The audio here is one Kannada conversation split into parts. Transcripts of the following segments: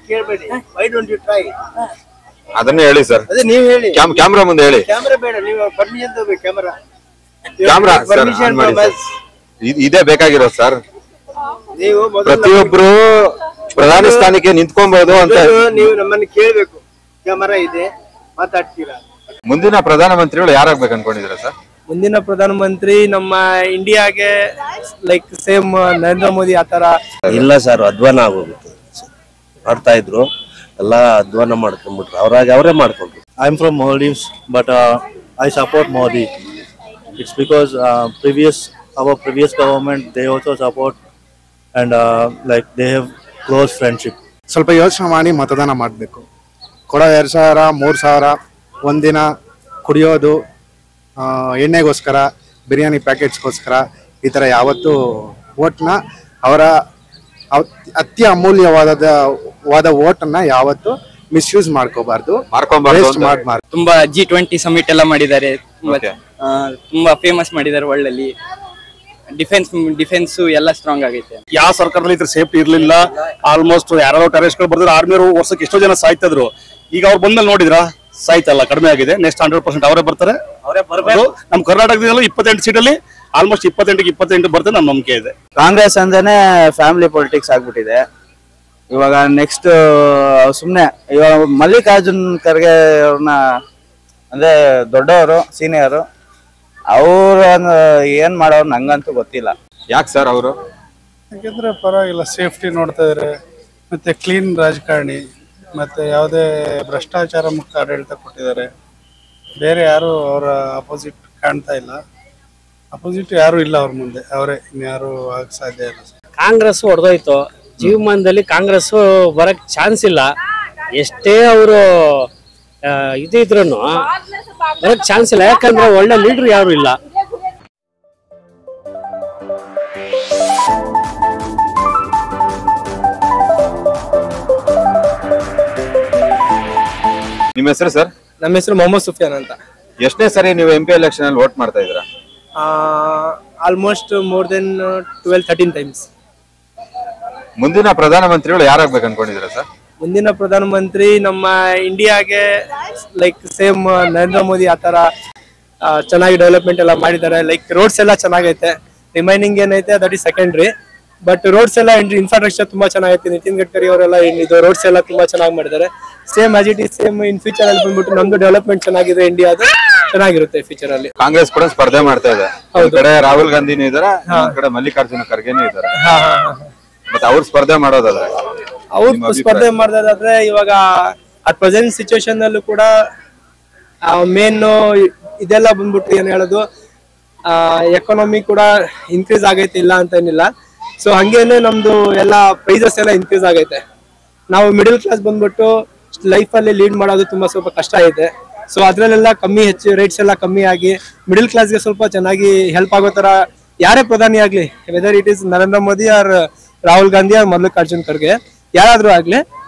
ಕೇಳಬೇಡಿ. Why don't you try? ಅದನ್ನೇ ಹೇಳಿ ಸರ್. ಅದೇ ನೀವು ಹೇಳಿ. ಕ್ಯಾಮ್ರಾ ಮುಂದೆ ಹೇಳಿ. ಕ್ಯಾಮೆರಾ ಬೇಡ, ನೀವು ಪರ್ಮಿಷನ್ ತಗೋಬೇಕು. ಕ್ಯಾಮ್ರಾ ಇದೇ ಬೇಕಾಗಿರೋದು ಸರ್. ನೀವು ಪ್ರತಿಯೊಬ್ರು ಪ್ರಧಾನಿ ಸ್ಥಾನಕ್ಕೆ ನಿಂತ್ಕೊಬಹುದು ಅಂತ ನೀವು ನಮ್ಮನ್ನು ಕೇಳಬೇಕು. ಕ್ಯಾಮೆರಾ ಇದೆ, ಮಾತಾಡ್ತೀರಾ. ಮುಂದಿನ ಪ್ರಧಾನಮಂತ್ರಿಗಳು ಯಾರಾಗ್ಬೇಕು ಅನ್ಕೊಂಡಿದ್ದೀರಾ ಸರ್? ಮುಂದಿನ ಪ್ರಧಾನಮಂತ್ರಿ ನಮ್ಮ ಇಂಡಿಯಾಗೆ ಲೈಕ್ ಸೇಮ್ ನರೇಂದ್ರ ಮೋದಿ ಆತರ ಇಲ್ಲ ಸರ್, ಅಧ್ವಾನ ಆಗೋಗುತ್ತೆ. ಮಾಡ್ತಾ ಇದ್ರು ಎಲ್ಲ ಅಧ್ವಾನ ಮಾಡ್ಕೊಂಡ್ಬಿಟ್ರು, ಅವರೇ ಮಾಡ್ಕೊಂಡ್ರು. I am from Maldives, but I support Modi. It's because our previous government, they also support, and like they have close friendship. ಸ್ವಲ್ಪ ಯೋಚನೆ ಮಾಡಿ ಮತದಾನ ಮಾಡಬೇಕು. ಕೊಡೋ 2,000 3,000 ಒಂದಿನ ಕುಡಿಯೋದು, ಎಣ್ಣೆಗೋಸ್ಕರ, ಬಿರಿಯಾನಿ ಪ್ಯಾಕೆಟ್ಸ್ಗೋಸ್ಕರ, ಈ ಥರ ಯಾವತ್ತೂ ವೋಟ್ನ ಅವರ ಅತಿ ಅಮೂಲ್ಯವಾದ ವೋಟನ್ನ ಯಾವತ್ತು ಮಿಸ್ಯೂಸ್ ಮಾಡ್ಕೋಬಾರ್ದು. ತುಂಬಾ G20 ಸಮಿಟ್ ಎಲ್ಲ ಮಾಡಿದ್ದಾರೆ, ತುಂಬಾ ಫೇಮಸ್ ಮಾಡಿದ್ದಾರೆ ವರ್ಲ್ಡ್ ಅಲ್ಲಿ. ಡಿಫೆನ್ಸ್ ಎಲ್ಲ ಸ್ಟ್ರಾಂಗ್ ಆಗೈತೆ. ಯಾವ ಸರ್ಕಾರದಲ್ಲಿ ಇದ್ರ ಸೇಫ್ಟಿ ಇರ್ಲಿಲ್ಲ. ಆಲ್ಮೋಸ್ಟ್ ಯಾರೋ ಟೆರರಿಸ್ಟ್ ಗಳು ಬರ್ತಾರೆ, ಆರ್ಮಿಯವರು ವರ್ಷಕ್ಕೆ ಎಷ್ಟೋ ಜನ ಸಾಯ್ತಾ ಇದ್ರು. ಈಗ ಅವ್ರು ಬಂದ್ಮೇಲೆ ನೋಡಿದ್ರ ಸಾಯ್ತಲ್ಲ, ಕಡಿಮೆ ಆಗಿದೆ. ನೆಕ್ಸ್ಟ್ 100% ಅವರೇ ಬರ್ತಾರೆ. ನಮ್ಮ ಕರ್ನಾಟಕದಲ್ಲಿ 28 ಸೀಟಲ್ಲಿ ಆಲ್ಮೋಸ್ಟ್ 28ಕ್ಕೆ 28 ಬರ್ತದೆ ನಮ್ಮ ನಂಬಿಕೆ ಇದೆ. ಕಾಂಗ್ರೆಸ್ ಅಂತಾನೆ ಫ್ಯಾಮಿಲಿ ಪೊಲಿಟಿಕ್ಸ್ ಆಗ್ಬಿಟ್ಟಿದೆ ಇವಾಗ. ನೆಕ್ಸ್ಟ್ ಸುಮ್ನೆ ಇವಾಗ ಮಲ್ಲಿಕಾರ್ಜುನ್ ಖರ್ಗೆ ಅವ್ರನ್ನ ಅಂದ್ರೆ ದೊಡ್ಡವರು, ಸೀನಿಯರು, ಅವ್ರ ಏನ್ ಮಾಡೋರು ನಂಗಂತೂ ಗೊತ್ತಿಲ್ಲ. ಯಾಕೆ ಸರ್ ಅವರು? ಯಾಕೆಂದ್ರೆ ಪರವಾಗಿಲ್ಲ, ಸೇಫ್ಟಿ ನೋಡ್ತಾ ಇದಾರೆ, ಮತ್ತೆ ಕ್ಲೀನ್ ರಾಜಕಾರಣಿ, ಮತ್ತೆ ಯಾವುದೇ ಭ್ರಷ್ಟಾಚಾರ ಮುಕ್ತ ಆಡಳಿತ ಕೊಟ್ಟಿದ್ದಾರೆ. ಬೇರೆ ಯಾರು ಅವರ ಅಪೋಸಿಟ್ ಕಾಣ್ತಾ ಇಲ್ಲ. ಅಪೋಸಿಟ್ ಯಾರು ಇಲ್ಲ ಅವ್ರ ಮುಂದೆ, ಅವರೇ, ಇನ್ಯಾರು ಆಗಕ್ಕೆ ಸಾಧ್ಯ ಇಲ್ಲ. ಕಾಂಗ್ರೆಸ್ ಹೊಡೆದೋಯ್ತು. ಜೀವಮಾನದಲ್ಲಿ ಕಾಂಗ್ರೆಸ್ ಬರಕ್ ಚಾನ್ಸ್ ಇಲ್ಲ. ಎಷ್ಟೇ ಅವರು ಇದ್ರು ಬರಕ್ ಚಾನ್ಸ್ ಇಲ್ಲ, ಯಾಕಂದ್ರೆ ಒಳ್ಳೆ ಲೀಡರ್ ಯಾರು ಇಲ್ಲ. ನಿಮ್ಮ ಹೆಸರು ಸರ್? ನಮ್ಮ ಹೆಸರು ಮೊಹಮ್ಮದ್ ಸುಫಿಯಾನ್ ಅಂತ. ಎಷ್ಟನೇ ಸರಿ ನೀವು MP ಎಲೆಕ್ಷನ್ ಅಲ್ಲಿ ವೋಟ್ ಮಾಡ್ತಾ ಇದ್ದೀರಾ? Almost more than 12-13 times. ಮುಂದಿನ ಪ್ರಧಾನಮಂತ್ರಿಗಳು ಯಾರಾಗ್ಬೇಕು ಅನ್ಕೊಂಡಿದ್ದೀರಾ ಸರ್? ಮುಂದಿನ ಪ್ರಧಾನಮಂತ್ರಿ ನಮ್ಮ ಇಂಡಿಯಾಗೆ ಲೈಕ್ ಸೇಮ್ ನರೇಂದ್ರ ಮೋದಿ ಆತರ ಚೆನ್ನಾಗಿ ಡೆವಲಪ್ಮೆಂಟ್ ಎಲ್ಲ ಮಾಡಿದ್ದಾರೆ. ಲೈಕ್ ರೋಡ್ಸ್ ಎಲ್ಲ ಚೆನ್ನಾಗೈತೆ. ರಿಮೈನಿಂಗ್ ಏನೈತೆ that is secondary, but roads ಎಲ್ಲ ಇನ್ಫ್ರಾಸ್ಟ್ರಕ್ಚರ್ ತುಂಬಾ ಚೆನ್ನಾಗೈತೆ. ನಿತಿನ್ ಗಡ್ಕರಿ ಅವರೆಲ್ಲ ಇದು ರೋಡ್ಸ್ ಎಲ್ಲ ತುಂಬಾ ಚೆನ್ನಾಗಿ ಮಾಡಿದ್ದಾರೆ. Same as it is same in future ಅಲ್ಲಿ ಬಂದ್ಬಿಟ್ಟು ನಮ್ದು ಡೆವಲಪ್ಮೆಂಟ್ ಚೆನ್ನಾಗಿದೆ, ಇಂಡಿಯಾದ ಚೆನ್ನಾಗಿರುತ್ತೆ ಫ್ಯೂಚರ್ ಅಲ್ಲಿ. ಕಾಂಗ್ರೆಸ್ ಕೂಡ ಸ್ಪರ್ಧೆ ಮಾಡ್ತಾ ಇದೆ. ಒಂದ್ ಕಡೆ ರಾಹುಲ್ ಗಾಂಧಿನೂ ಇದಾರೆ, ಒಂದ್ ಕಡೆ ಮಲ್ಲಿಕಾರ್ಜುನ ಖರ್ಗೆನೂ ಇದಾರೆ. ಮತ್ತೆ ಅವ್ರು ಸ್ಪರ್ಧೆ ಮಾಡೋದಾದ್ರೆ, ಅವ್ರು ಸ್ಪರ್ಧೆ ಮಾಡೋದಾದ್ರೆ ಇವಾಗ ಅಟ್ ಪ್ರೆಸೆಂಟ್ ಸಿಚುವೇಶನ್ ಅಲ್ಲೂ ಕೂಡ ಮೇನ್ ಇದೆಲ್ಲ ಬಂದ್ಬಿಟ್ಟು ಏನ್ ಹೇಳೋದು, ಎಕಾನಮಿ ಕೂಡ ಇನ್ಕ್ರೀಸ್ ಆಗೈತೆ, ಇಲ್ಲ ಅಂತ ಏನಿಲ್ಲ. ಸೊ ಹಂಗೇನೆ ನಮ್ದು ಎಲ್ಲ ಪ್ರೈಸಸ್ ಎಲ್ಲ ಇನ್ಕ್ರೀಸ್ ಆಗೈತೆ. ನಾವು ಮಿಡಲ್ ಕ್ಲಾಸ್ ಬಂದ್ಬಿಟ್ಟು ಲೈಫ್ ಅಲ್ಲಿ ಲೀಡ್ ಮಾಡೋದು ತುಂಬಾ ಸ್ವಲ್ಪ ಕಷ್ಟ ಐತೆ. ಸೊ ಅದ್ರಲ್ಲೆಲ್ಲ ಕಮ್ಮಿ ಹೆಚ್ಚು ರೇಟ್ಸ್ ಎಲ್ಲ ಕಮ್ಮಿ ಆಗಿ ಮಿಡಲ್ ಕ್ಲಾಸ್ಗೆ ಸ್ವಲ್ಪ ಚೆನ್ನಾಗಿ ಹೆಲ್ಪ್ ಆಗೋ ತರ ಯಾರೇ ಪ್ರಧಾನಿ ಆಗ್ಲಿ, whether it is Narendra Modi or Rahul Gandhi or Mallikarjun Kharge, ಯಾರಾದ್ರೂ ಆಗ್ಲಿ.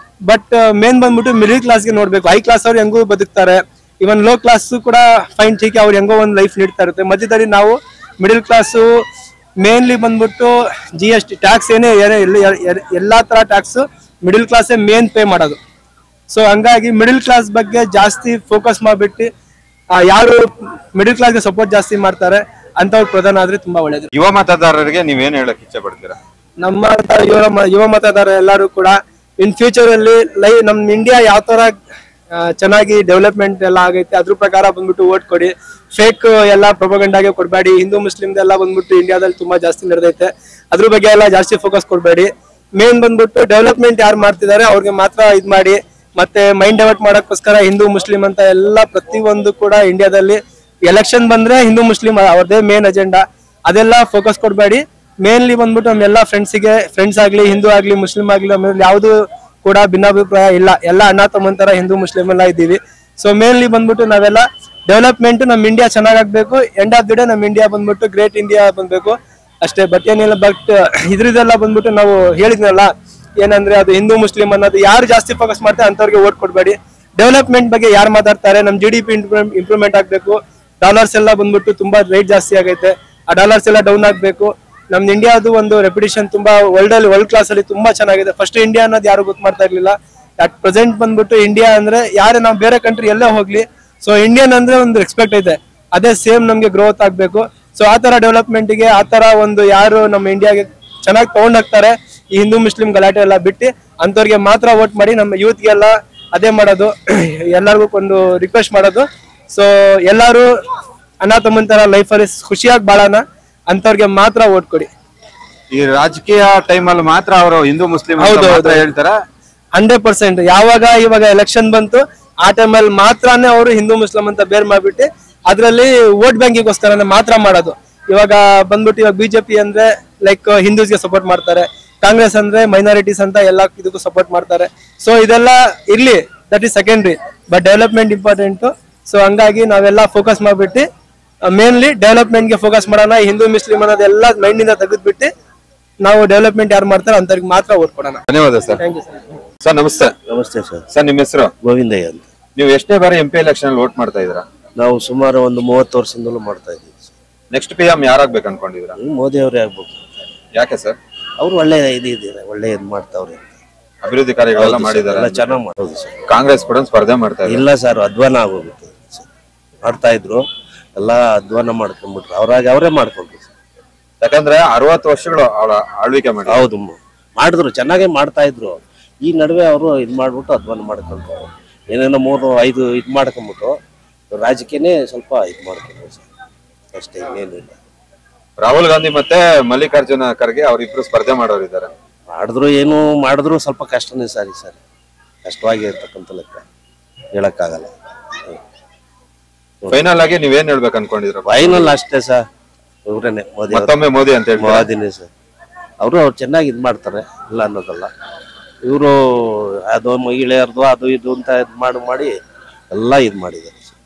ಬಟ್ ಮೇನ್ ಬಂದ್ಬಿಟ್ಟು ಮಿಡಲ್ ಕ್ಲಾಸ್ಗೆ ನೋಡ್ಬೇಕು. ಹೈ ಕ್ಲಾಸ್ ಅವ್ರು ಹೆಂಗೂ ಬದುಕ್ತಾರೆ, ಇವನ್ ಲೋ ಕ್ಲಾಸ್ ಕೂಡ ಫೈನ್ ಟೀಕೆ ಅವ್ರು ಹೆಂಗೋ ಒಂದು ಲೈಫ್ ನೀಡ್ತಾ ಇರುತ್ತೆ. ಮಧ್ಯದಲ್ಲಿ ನಾವು ಮಿಡಲ್ ಕ್ಲಾಸು ಮೇನ್ಲಿ ಬಂದ್ಬಿಟ್ಟು GST ಟ್ಯಾಕ್ಸ್ ಏನೇ ಎಲ್ಲಾ ತರ ಟ್ಯಾಕ್ಸ್ ಮಿಡಲ್ ಕ್ಲಾಸೇ ಮೇನ್ ಪೇ ಮಾಡೋದು. ಸೊ ಹಂಗಾಗಿ ಮಿಡಲ್ ಕ್ಲಾಸ್ ಬಗ್ಗೆ ಜಾಸ್ತಿ ಫೋಕಸ್ ಮಾಡ್ಬಿಟ್ಟು ಯಾರು ಮಿಡಲ್ ಕ್ಲಾಸ್ಗೆ ಸಪೋರ್ಟ್ ಜಾಸ್ತಿ ಮಾಡ್ತಾರೆ ಅಂತವ್ರು ಪ್ರಧಾನ ಆದ್ರೆ ತುಂಬಾ ಒಳ್ಳೇದು. ಯುವ ಮತದಾರರಿಗೆ ನೀವೇನ್ ಹೇಳಕ್ ಇಚ್ಛೆ ಪಡ್ತೀರಾ? ನಮ್ಮ ಯುವ ಮತದಾರ ಎಲ್ಲರೂ ಕೂಡ ಇನ್ ಫ್ಯೂಚರ್ ಅಲ್ಲಿ ನಮ್ ಇಂಡಿಯಾ ಯಾವ ತರ ಚೆನ್ನಾಗಿ ಡೆವಲಪ್ಮೆಂಟ್ ಎಲ್ಲ ಆಗೈತೆ ಅದ್ರ ಪ್ರಕಾರ ಬಂದ್ಬಿಟ್ಟು ವೋಟ್ ಕೊಡಿ. ಫೇಕ್ ಎಲ್ಲ ಪ್ರೊಪಗಂಡಾಗೆ ಕೊಡಬೇಡಿ. ಹಿಂದೂ ಮುಸ್ಲಿಮ್ದೆಲ್ಲ ಬಂದ್ಬಿಟ್ಟು ಇಂಡಿಯಾದಲ್ಲಿ ತುಂಬಾ ಜಾಸ್ತಿ ನಡೆದೈತೆ, ಅದ್ರ ಬಗ್ಗೆ ಎಲ್ಲ ಜಾಸ್ತಿ ಫೋಕಸ್ ಕೊಡಬೇಡಿ. ಮೇನ್ ಬಂದ್ಬಿಟ್ಟು ಡೆವಲಪ್ಮೆಂಟ್ ಯಾರು ಮಾಡ್ತಿದ್ದಾರೆ ಅವ್ರಿಗೆ ಮಾತ್ರ ಇದ್ ಮಾಡಿ, ಮತ್ತೆ ಮೈಂಡ್ ಡೈವರ್ಟ್ ಮಾಡಕ್ಕೋಸ್ಕರ ಹಿಂದೂ ಮುಸ್ಲಿಂ ಅಂತ ಎಲ್ಲ ಪ್ರತಿಯೊಂದು ಕೂಡ ಇಂಡಿಯಾದಲ್ಲಿ ಎಲೆಕ್ಷನ್ ಬಂದ್ರೆ ಹಿಂದೂ ಮುಸ್ಲಿಂ ಅವ್ರದೇ ಮೇನ್ ಅಜೆಂಡಾ, ಅದೆಲ್ಲ ಫೋಕಸ್ ಕೊಡಬೇಡಿ. ಮೇನ್ಲಿ ಬಂದ್ಬಿಟ್ಟು ನಮ್ಮೆಲ್ಲ ಫ್ರೆಂಡ್ಸ್ ಆಗ್ಲಿ, ಹಿಂದೂ ಆಗ್ಲಿ, ಮುಸ್ಲಿಂ ಆಗ್ಲಿ, ಆಮೇಲೆ ಯಾವ್ದು ಕೂಡ ಭಿನ್ನಾಭಿಪ್ರಾಯ ಇಲ್ಲ, ಎಲ್ಲ ಅಣ್ಣ ತಮ್ಮಂತರ ಹಿಂದೂ ಮುಸ್ಲಿಂ ಎಲ್ಲ ಇದ್ದೀವಿ. ಸೊ ಮೇನ್ಲಿ ಬಂದ್ಬಿಟ್ಟು ನಾವೆಲ್ಲ ಡೆವಲಪ್ಮೆಂಟ್ ನಮ್ ಇಂಡಿಯಾ ಚೆನ್ನಾಗಾಗ್ಬೇಕು. ಎಂಡ್ ಆಫ್ ದಿ ಡೇ ನಮ್ ಇಂಡಿಯಾ ಬಂದ್ಬಿಟ್ಟು ಗ್ರೇಟ್ ಇಂಡಿಯಾ ಬಂದ್ಬೇಕು ಅಷ್ಟೇ. ಬಟ್ ಏನಿಲ್ಲ, ಬಟ್ ಇದ್ರದೆಲ್ಲ ಬಂದ್ಬಿಟ್ಟು ನಾವು ಹೇಳಿದ್ನಲ್ಲ ಏನಂದ್ರೆ ಅದು ಹಿಂದೂ ಮುಸ್ಲಿಂ ಅನ್ನೋದು ಯಾರು ಜಾಸ್ತಿ ಫೋಕಸ್ ಮಾಡ್ತಾರೆ ಅಂತವ್ರಿಗೆ ವೋಟ್ ಕೊಡಬೇಡಿ. ಡೆವಲಪ್ಮೆಂಟ್ ಬಗ್ಗೆ ಯಾರು ಮಾತಾಡ್ತಾರೆ, ನಮ್ GDP ಇಂಪ್ರೂವ್ಮೆಂಟ್ ಆಗ್ಬೇಕು. ಡಾಲರ್ಸ್ ಎಲ್ಲ ಬಂದ್ಬಿಟ್ಟು ತುಂಬಾ ರೇಟ್ ಜಾಸ್ತಿ ಆಗೈತೆ, ಆ ಡಾಲರ್ಸ್ ಎಲ್ಲ ಡೌನ್ ಆಗ್ಬೇಕು. ನಮ್ದು ಇಂಡಿಯಾದು ಒಂದು ರೆಪ್ಯುಟೇಷನ್ ತುಂಬಾ ವರ್ಲ್ಡ್ ಕ್ಲಾಸ್ ಅಲ್ಲಿ ತುಂಬಾ ಚೆನ್ನಾಗಿದೆ. ಫಸ್ಟ್ ಇಂಡಿಯಾ ಅನ್ನೋದು ಯಾರು ಗೊತ್ತು ಮಾಡ್ತಾ ಇರ್ಲಿಲ್ಲ, ಅಟ್ ಪ್ರೆಸೆಂಟ್ ಬಂದ್ಬಿಟ್ಟು ಇಂಡಿಯಾ ಅಂದ್ರೆ ಯಾರೇ ನಾವು ಬೇರೆ ಕಂಟ್ರಿ ಎಲ್ಲೇ ಹೋಗ್ಲಿ, ಸೊ ಇಂಡಿಯನ್ ಅಂದ್ರೆ ಒಂದು ರೆಸ್ಪೆಕ್ಟ್ ಐತೆ, ಅದೇ ಸೇಮ್ ನಮ್ಗೆ ಗ್ರೋತ್ ಆಗ್ಬೇಕು. ಸೊ ಆ ತರ ಡೆವಲಪ್ಮೆಂಟ್ ಗೆ ಆ ತರ ಒಂದು ಯಾರು ನಮ್ಮ ಇಂಡಿಯಾಗೆ ಚೆನ್ನಾಗಿ ತಗೊಂಡ್ ಹೋಗ್ತಾರೆ, ಈ ಹಿಂದೂ ಮುಸ್ಲಿಂ ಗಲಾಟೆ ಎಲ್ಲ ಬಿಟ್ಟು ಅಂತವ್ರಿಗೆ ಮಾತ್ರ ವೋಟ್ ಮಾಡಿ ನಮ್ಮ ಯೂತ್ಗೆಲ್ಲ ಅದೇ ಮಾಡೋದು. ಎಲ್ಲರಿಗೂ ಒಂದು ರಿಕ್ವೆಸ್ಟ್ ಮಾಡೋದು, ಸೊ ಎಲ್ಲಾರು ಅಣ್ಣ ತಮ್ಮನ ತರ ಲೈಫಲ್ಲಿ ಖುಷಿಯಾಗಿ ಬಾಳೋಣ, ಅಂತವ್ರಿಗೆ ಮಾತ್ರ ವೋಟ್ ಕೊಡಿ. ಈ ರಾಜಕೀಯ ಟೈಮ್ ಅಲ್ಲಿ ಮಾತ್ರ ಅವರು ಹಿಂದೂ ಮುಸ್ಲಿಂ ಹೇಳ್ತಾರ 100%. ಇವಾಗ ಎಲೆಕ್ಷನ್ ಬಂತು ಆ ಟೈಮಲ್ಲಿ ಮಾತ್ರನೇ ಅವರು ಹಿಂದೂ ಮುಸ್ಲಿಂ ಅಂತ ಬೇರೆ ಮಾಡ್ಬಿಟ್ಟು ಅದ್ರಲ್ಲಿ ವೋಟ್ ಬ್ಯಾಂಕಿಗೋಸ್ಕರ ಮಾತ್ರ ಮಾಡೋದು. ಇವಾಗ ಬಿಜೆಪಿ ಅಂದ್ರೆ ಲೈಕ್ ಹಿಂದೂಸ್ಗೆ ಸಪೋರ್ಟ್ ಮಾಡ್ತಾರೆ, ಕಾಂಗ್ರೆಸ್ ಅಂದ್ರೆ ಮೈನಾರಿಟೀಸ್ ಅಂತ ಎಲ್ಲ ಇದಕ್ಕೂ ಸಪೋರ್ಟ್ ಮಾಡ್ತಾರೆ. ಸೊ ಇದೆಲ್ಲ ಇರ್ಲಿ, that is secondary, but development important. So ಹಂಗಾಗಿ ನಾವೆಲ್ಲ ಫೋಕಸ್ ಮಾಡ್ಬಿಟ್ಟು ಮೇನ್ಲಿ ಡೆವಲಪ್ಮೆಂಟ್ ಗೆ ಫೋಕಸ್ ಮಾಡೋಣ. ಹಿಂದೂ ಮುಸ್ಲಿಂ ಅನ್ನೋದೆಲ್ಲ ಮೈಂಡ್ ಇಂದ ತೆಗೆದ್ಬಿಟ್ಟು ನಾವು ಡೆವಲಪ್ಮೆಂಟ್ ಯಾರು ಮಾಡ್ತಾರೆ ಅಂತವ್ರಿಗೆ ಮಾತ್ರ ವೋಟ್ ಕೊಡೋಣ. ಧನ್ಯವಾದ sir. Thank you sir. Sir ನಮಸ್ತೆ. ನಮಸ್ತೆ ಸರ್. ಸರ್ ನಿಮ್ಮ ಹೆಸರು? ಗೋವಿಂದಯ್ಯ ಅಂತ. ನೀವು ಎಷ್ಟೇ ಬಾರಿ MP ಎಲೆಕ್ಷನ್ ಅಲ್ಲಿ ವೋಟ್ ಮಾಡ್ತಾ ಇದ್ದೀರಾ? ನಾವು ಸುಮಾರು ಒಂದು 30 ವರ್ಷದಿಂದಲೂ ಮಾಡ್ತಾ ಇದ್ದೀವಿ. ನೆಕ್ಸ್ಟ್ PM ಯಾರಾಗ್ಬೇಕು ಅನ್ಕೊಂಡಿದ್ದೀರಾ? ಮೋದಿ ಅವರೇ ಆಗ್ಬೇಕು. ಯಾಕೆ ಸರ್? ಅವ್ರು ಒಳ್ಳೆ ಇದಿದ್ದಾರೆ, ಒಳ್ಳೆ ಇದು ಮಾಡ್ತಾವ್ರೆ, ಅಭಿವೃದ್ಧಿ ಕಾರ್ಯಗಳೆಲ್ಲ ಮಾಡಿದ್ದಾರೆ, ಎಲ್ಲ ಚೆನ್ನಾಗಿ ಮಾಡೋದು ಸರ್. ಕಾಂಗ್ರೆಸ್ ಕೂಡ ಸ್ಪರ್ಧೆ ಮಾಡ್ತಾ ಇದೆ. ಇಲ್ಲ ಸರ್, ಅಧ್ವಾನ ಆಗೋಗುತ್ತೆ. ಮಾಡ್ತಾ ಇದ್ರು, ಎಲ್ಲ ಅಧ್ವಾನ ಮಾಡ್ಕೊಂಡ್ಬಿಟ್ರು, ಅವರೇ ಮಾಡ್ಕೊಂಡ್ರು ಸರ್. ಯಾಕಂದ್ರೆ 60 ವರ್ಷಗಳು ಅವರ ಆಳ್ವಿಕೆ ಮಾಡಿ. ಹೌದು, ಮಾಡಿದ್ರು, ಚೆನ್ನಾಗೇ ಮಾಡ್ತಾ ಇದ್ರು. ಈ ನಡುವೆ ಅವರು ಇದ್ ಮಾಡ್ಬಿಟ್ಟು ಅಧ್ವಾನ ಮಾಡ್ಕೊಂಡ್ರು, ಏನೇನೋ 3-5 ಇದ್ ಮಾಡ್ಕೊಂಡ್ಬಿಟ್ಟು ರಾಜಕೀಯನೇ ಸ್ವಲ್ಪ ಇದ್ ಮಾಡ್ಕೊಂಡ್ರು ಸರ್, ಅಷ್ಟೇ, ಇನ್ನೇನಿಲ್ಲ. ರಾಹುಲ್ ಗಾಂಧಿ ಮತ್ತೆ ಮಲ್ಲಿಕಾರ್ಜುನ ಖರ್ಗೆ ಅವರಿಬ್ರು ಸ್ಪರ್ಧೆ ಮಾಡೋರಿದ್ದಾರೆ. ಮಾಡಿದ್ರು ಸ್ವಲ್ಪ ಕಷ್ಟನೇ ಸರಿ, ಕಷ್ಟವಾಗಿ ಇರ್ತಕ್ಕಂಥ ಲೆಕ್ಕ, ಹೇಳಕ್ಕಾಗಲ್ಲ. ಫೈನಲ್ ಆಗಿ ನೀವೇನ್ ಹೇಳ್ಬೇಕು ಅನ್ಕೊಂಡಿದ್ರ? ಫೈನಲ್ ಅಷ್ಟೇ ಸರ್, ಇವ್ರೇನೆ ಮೋದಿ, ಮತ್ತೊಮ್ಮೆ ಮೋದಿ ಅಂತ ಹೇಳಿ. ಮೋದಿನೇ ಸರ್, ಅವ್ರು ಚೆನ್ನಾಗಿ ಇದ್ ಮಾಡ್ತಾರೆ, ಇಲ್ಲ ಅನ್ನೋದಲ್ಲ. ಇವರು ಅದು ಮಹಿಳೆಯರ್ದು ಅದು ಇದು ಅಂತ ಮಾಡಿ ಎಲ್ಲ ಇದ್ ಮಾಡಿದ್ದಾರೆ ಸರ್.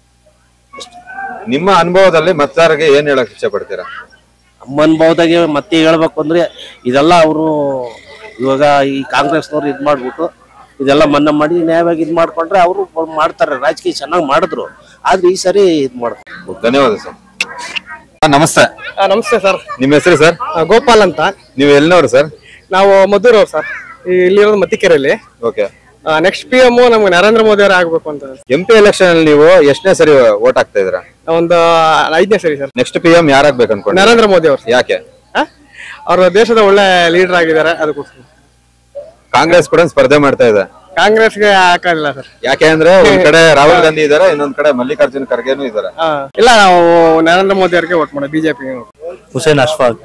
ನಿಮ್ಮ ಅನುಭವದಲ್ಲಿ ಮತದಾರರಿಗೆ ಏನ್ ಹೇಳಕ್ ಇಚ್ಛೆ ಪಡ್ತೀರಾ? ನಮ್ಮ ಅನುಭವದಾಗೆ ಮತ್ತೆ ಹೇಳ್ಬೇಕು ಅಂದ್ರೆ, ಇದೆಲ್ಲ ಅವರು ಇವಾಗ ಈ ಕಾಂಗ್ರೆಸ್ನವ್ರು ಇದ್ ಮಾಡ್ಬಿಟ್ಟು ಇದೆಲ್ಲ ಮನ್ನಾ ಮಾಡಿ ನ್ಯಾಯವಾಗಿ ಇದ್ ಮಾಡ್ಕೊಂಡ್ರೆ ಅವರು ಮಾಡ್ತಾರೆ, ರಾಜಕೀಯ ಚೆನ್ನಾಗಿ ಮಾಡಿದ್ರು. ಆದ್ರೆ ಈ ಸರಿ ಇದ್ ಮಾಡ್ತಾರೆ. ಧನ್ಯವಾದ ಸರ್. ನಮಸ್ತೆ. ನಮಸ್ತೆ ಸರ್. ನಿಮ್ಮ ಹೆಸರು ಸರ್? ಗೋಪಾಲ್ ಅಂತ. ನೀವು ಎಲ್ಲಿನವರು ಸರ್? ನಾವು ಮದ್ದೂರವ್ರು ಸರ್, ಇಲ್ಲಿರೋದು ಮತ್ತಿಕೆರೆಯಲ್ಲಿ. ಓಕೆ. ನೆಕ್ಸ್ಟ್ PM ನಮ್ಗೆ ನರೇಂದ್ರ ಮೋದಿ ಅವರೇ ಆಗ್ಬೇಕು ಅಂತ. MP ಎಲೆಕ್ಷನ್ ಅಲ್ಲಿ ನೀವು ಎಷ್ಟನೇ ಸರಿ ವೋಟ್ ಹಾಕ್ತಾ ಇದ್ದೀರಾ? ಒಂದು 5ನೇ ಸರಿ ಸರ್. ನೆಕ್ಸ್ಟ್ PM ಯಾರಾಗ್ಬೇಕು ಅನ್ಕೊಂಡು? ನರೇಂದ್ರ ಮೋದಿ ಅವರು. ಯಾಕೆ? ಅವರು ದೇಶದ ಒಳ್ಳೆ ಲೀಡರ್ ಆಗಿದ್ದಾರೆ, ಅದಕ್ಕೋಸ್ಕರ. ಕಾಂಗ್ರೆಸ್ ಕೂಡ ಸ್ಪರ್ಧೆ ಮಾಡ್ತಾ ಇದೆ. ಕಾಂಗ್ರೆಸ್ಗೆ ಹಾಕಲ್ಲ ಸರ್. ಯಾಕೆ ಅಂದ್ರೆ ಒಂದ್ ಕಡೆ ರಾಹುಲ್ ಗಾಂಧಿ ಇದಾರೆ, ಇನ್ನೊಂದ್ ಕಡೆ ಮಲ್ಲಿಕಾರ್ಜುನ ಖರ್ಗೆನೂ ಇದಾರೆ. ಇಲ್ಲ, ನಾವು ನರೇಂದ್ರ ಮೋದಿ ಅವರಿಗೆ ವೋಟ್ ಮಾಡೋದು, BJP. Hussain Ashfaq.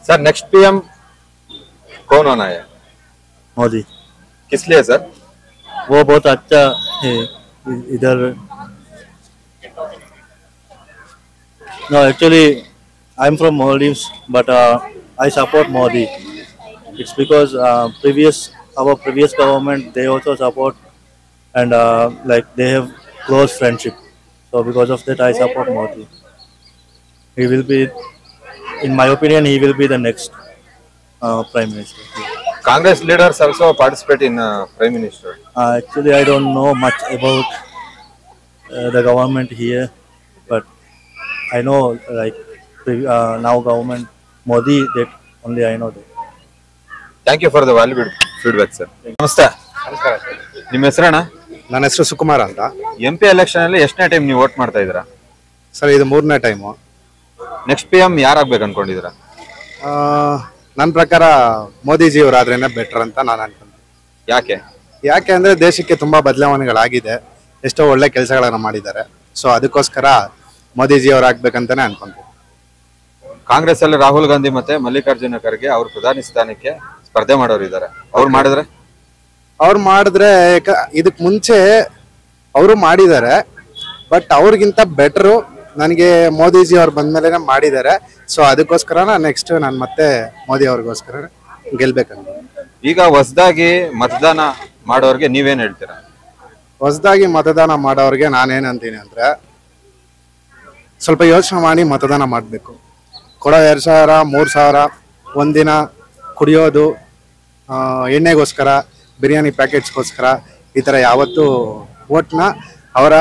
Sir next PM कौन होना है? मोदी. किस लिए सर? वो बहुत अच्छा है इधर. No, actually I'm from Maldives, but I support Modi. It's because our previous government, they also support, and like they have close friendship. So because of that I support Modi. He will be, in my opinion, he will be the next Prime Minister. Congress leaders also participate in Prime Minister. Actually, I don't know much about the government here, but I know like now government Modi, that only I know that. Thank you for the valuable feedback, sir. ನಮಸ್ತೆ. ನಿಮ್ಮ ಹೆಸರಣ್ಣ? ನನ್ನ ಹೆಸರು ಸುಕುಮಾರ್ ಅಂತ. MP ಎಲೆಕ್ಷನ್ ಅಲ್ಲಿ ಎಷ್ಟನೇ ಟೈಮ್ ನೀವು ವೋಟ್ ಮಾಡ್ತಾ ಇದ್ದೀರಾ? ಸರ್, ಇದು 3ನೇ ಟೈಮು. ನೆಕ್ಸ್ಟ್ PM ಯಾರಾಗ್ಬೇಕು ಅನ್ಕೊಂಡಿದ್ದೀರಾ? ನನ್ನ ಪ್ರಕಾರ ಮೋದಿಜಿ ಅವರಾದ್ರೇನೆ ಬೆಟರ್ ಅಂತ ನಾನು ಅನ್ಕೊಂತೀನಿ. ಯಾಕೆ ಅಂದ್ರೆ ದೇಶಕ್ಕೆ ತುಂಬಾ ಬದಲಾವಣೆಗಳಾಗಿದೆ, ಎಷ್ಟೋ ಒಳ್ಳೆ ಕೆಲಸಗಳನ್ನ ಮಾಡಿದ್ದಾರೆ. ಸೊ ಅದಕ್ಕೋಸ್ಕರ ಮೋದಿಜಿ ಅವರಾಗ್ಬೇಕಂತಾನೆ ಅನ್ಕೊಂತೀನಿ. ಕಾಂಗ್ರೆಸ್ ಅಲ್ಲಿ ರಾಹುಲ್ ಗಾಂಧಿ ಮತ್ತೆ ಮಲ್ಲಿಕಾರ್ಜುನ ಖರ್ಗೆ ಅವರು ಪ್ರಧಾನಿ ಸ್ಥಾನಕ್ಕೆ ಸ್ಪರ್ಧೆ ಮಾಡೋರು ಇದ್ದಾರೆ. ಅವ್ರು ಮಾಡಿದ್ರೆ ಇದಕ್ ಮುಂಚೆ ಅವರು ಮಾಡಿದ್ದಾರೆ, ಬಟ್ ಅವ್ರಿಗಿಂತ ಬೆಟರು ನನಗೆ ಮೋದಿಜಿ ಅವ್ರು ಬಂದ್ಮೇಲೆ ಮಾಡಿದ್ದಾರೆ. ಸೊ ಅದಕ್ಕೋಸ್ಕರ ನೆಕ್ಸ್ಟ್ ನಾನು ಮತ್ತೆ ಮೋದಿ ಅವ್ರಿಗೋಸ್ಕರ ಗೆಲ್ಬೇಕಂತ. ಈಗ ಹೊಸದಾಗಿ ಮತದಾನ ಮಾಡೋರ್ಗೆ ನೀವೇನ್ ಹೇಳ್ತೀರಾ? ಹೊಸದಾಗಿ ಮತದಾನ ಮಾಡೋರ್ಗೆ ನಾನೇನಂತೀನಿ ಅಂದ್ರೆ, ಸ್ವಲ್ಪ ಯೋಚನೆ ಮಾಡಿ ಮತದಾನ ಮಾಡಬೇಕು. ಕೊಡೋ 2,000 3,000 ಒಂದಿನ ಕುಡಿಯೋದು, ಎಣ್ಣೆಗೋಸ್ಕರ, ಬಿರಿಯಾನಿ ಪ್ಯಾಕೆಟ್ಸ್ಗೋಸ್ಕರ ಈ ಥರ ಯಾವತ್ತೂ ವೋಟ್ನ ಅವರ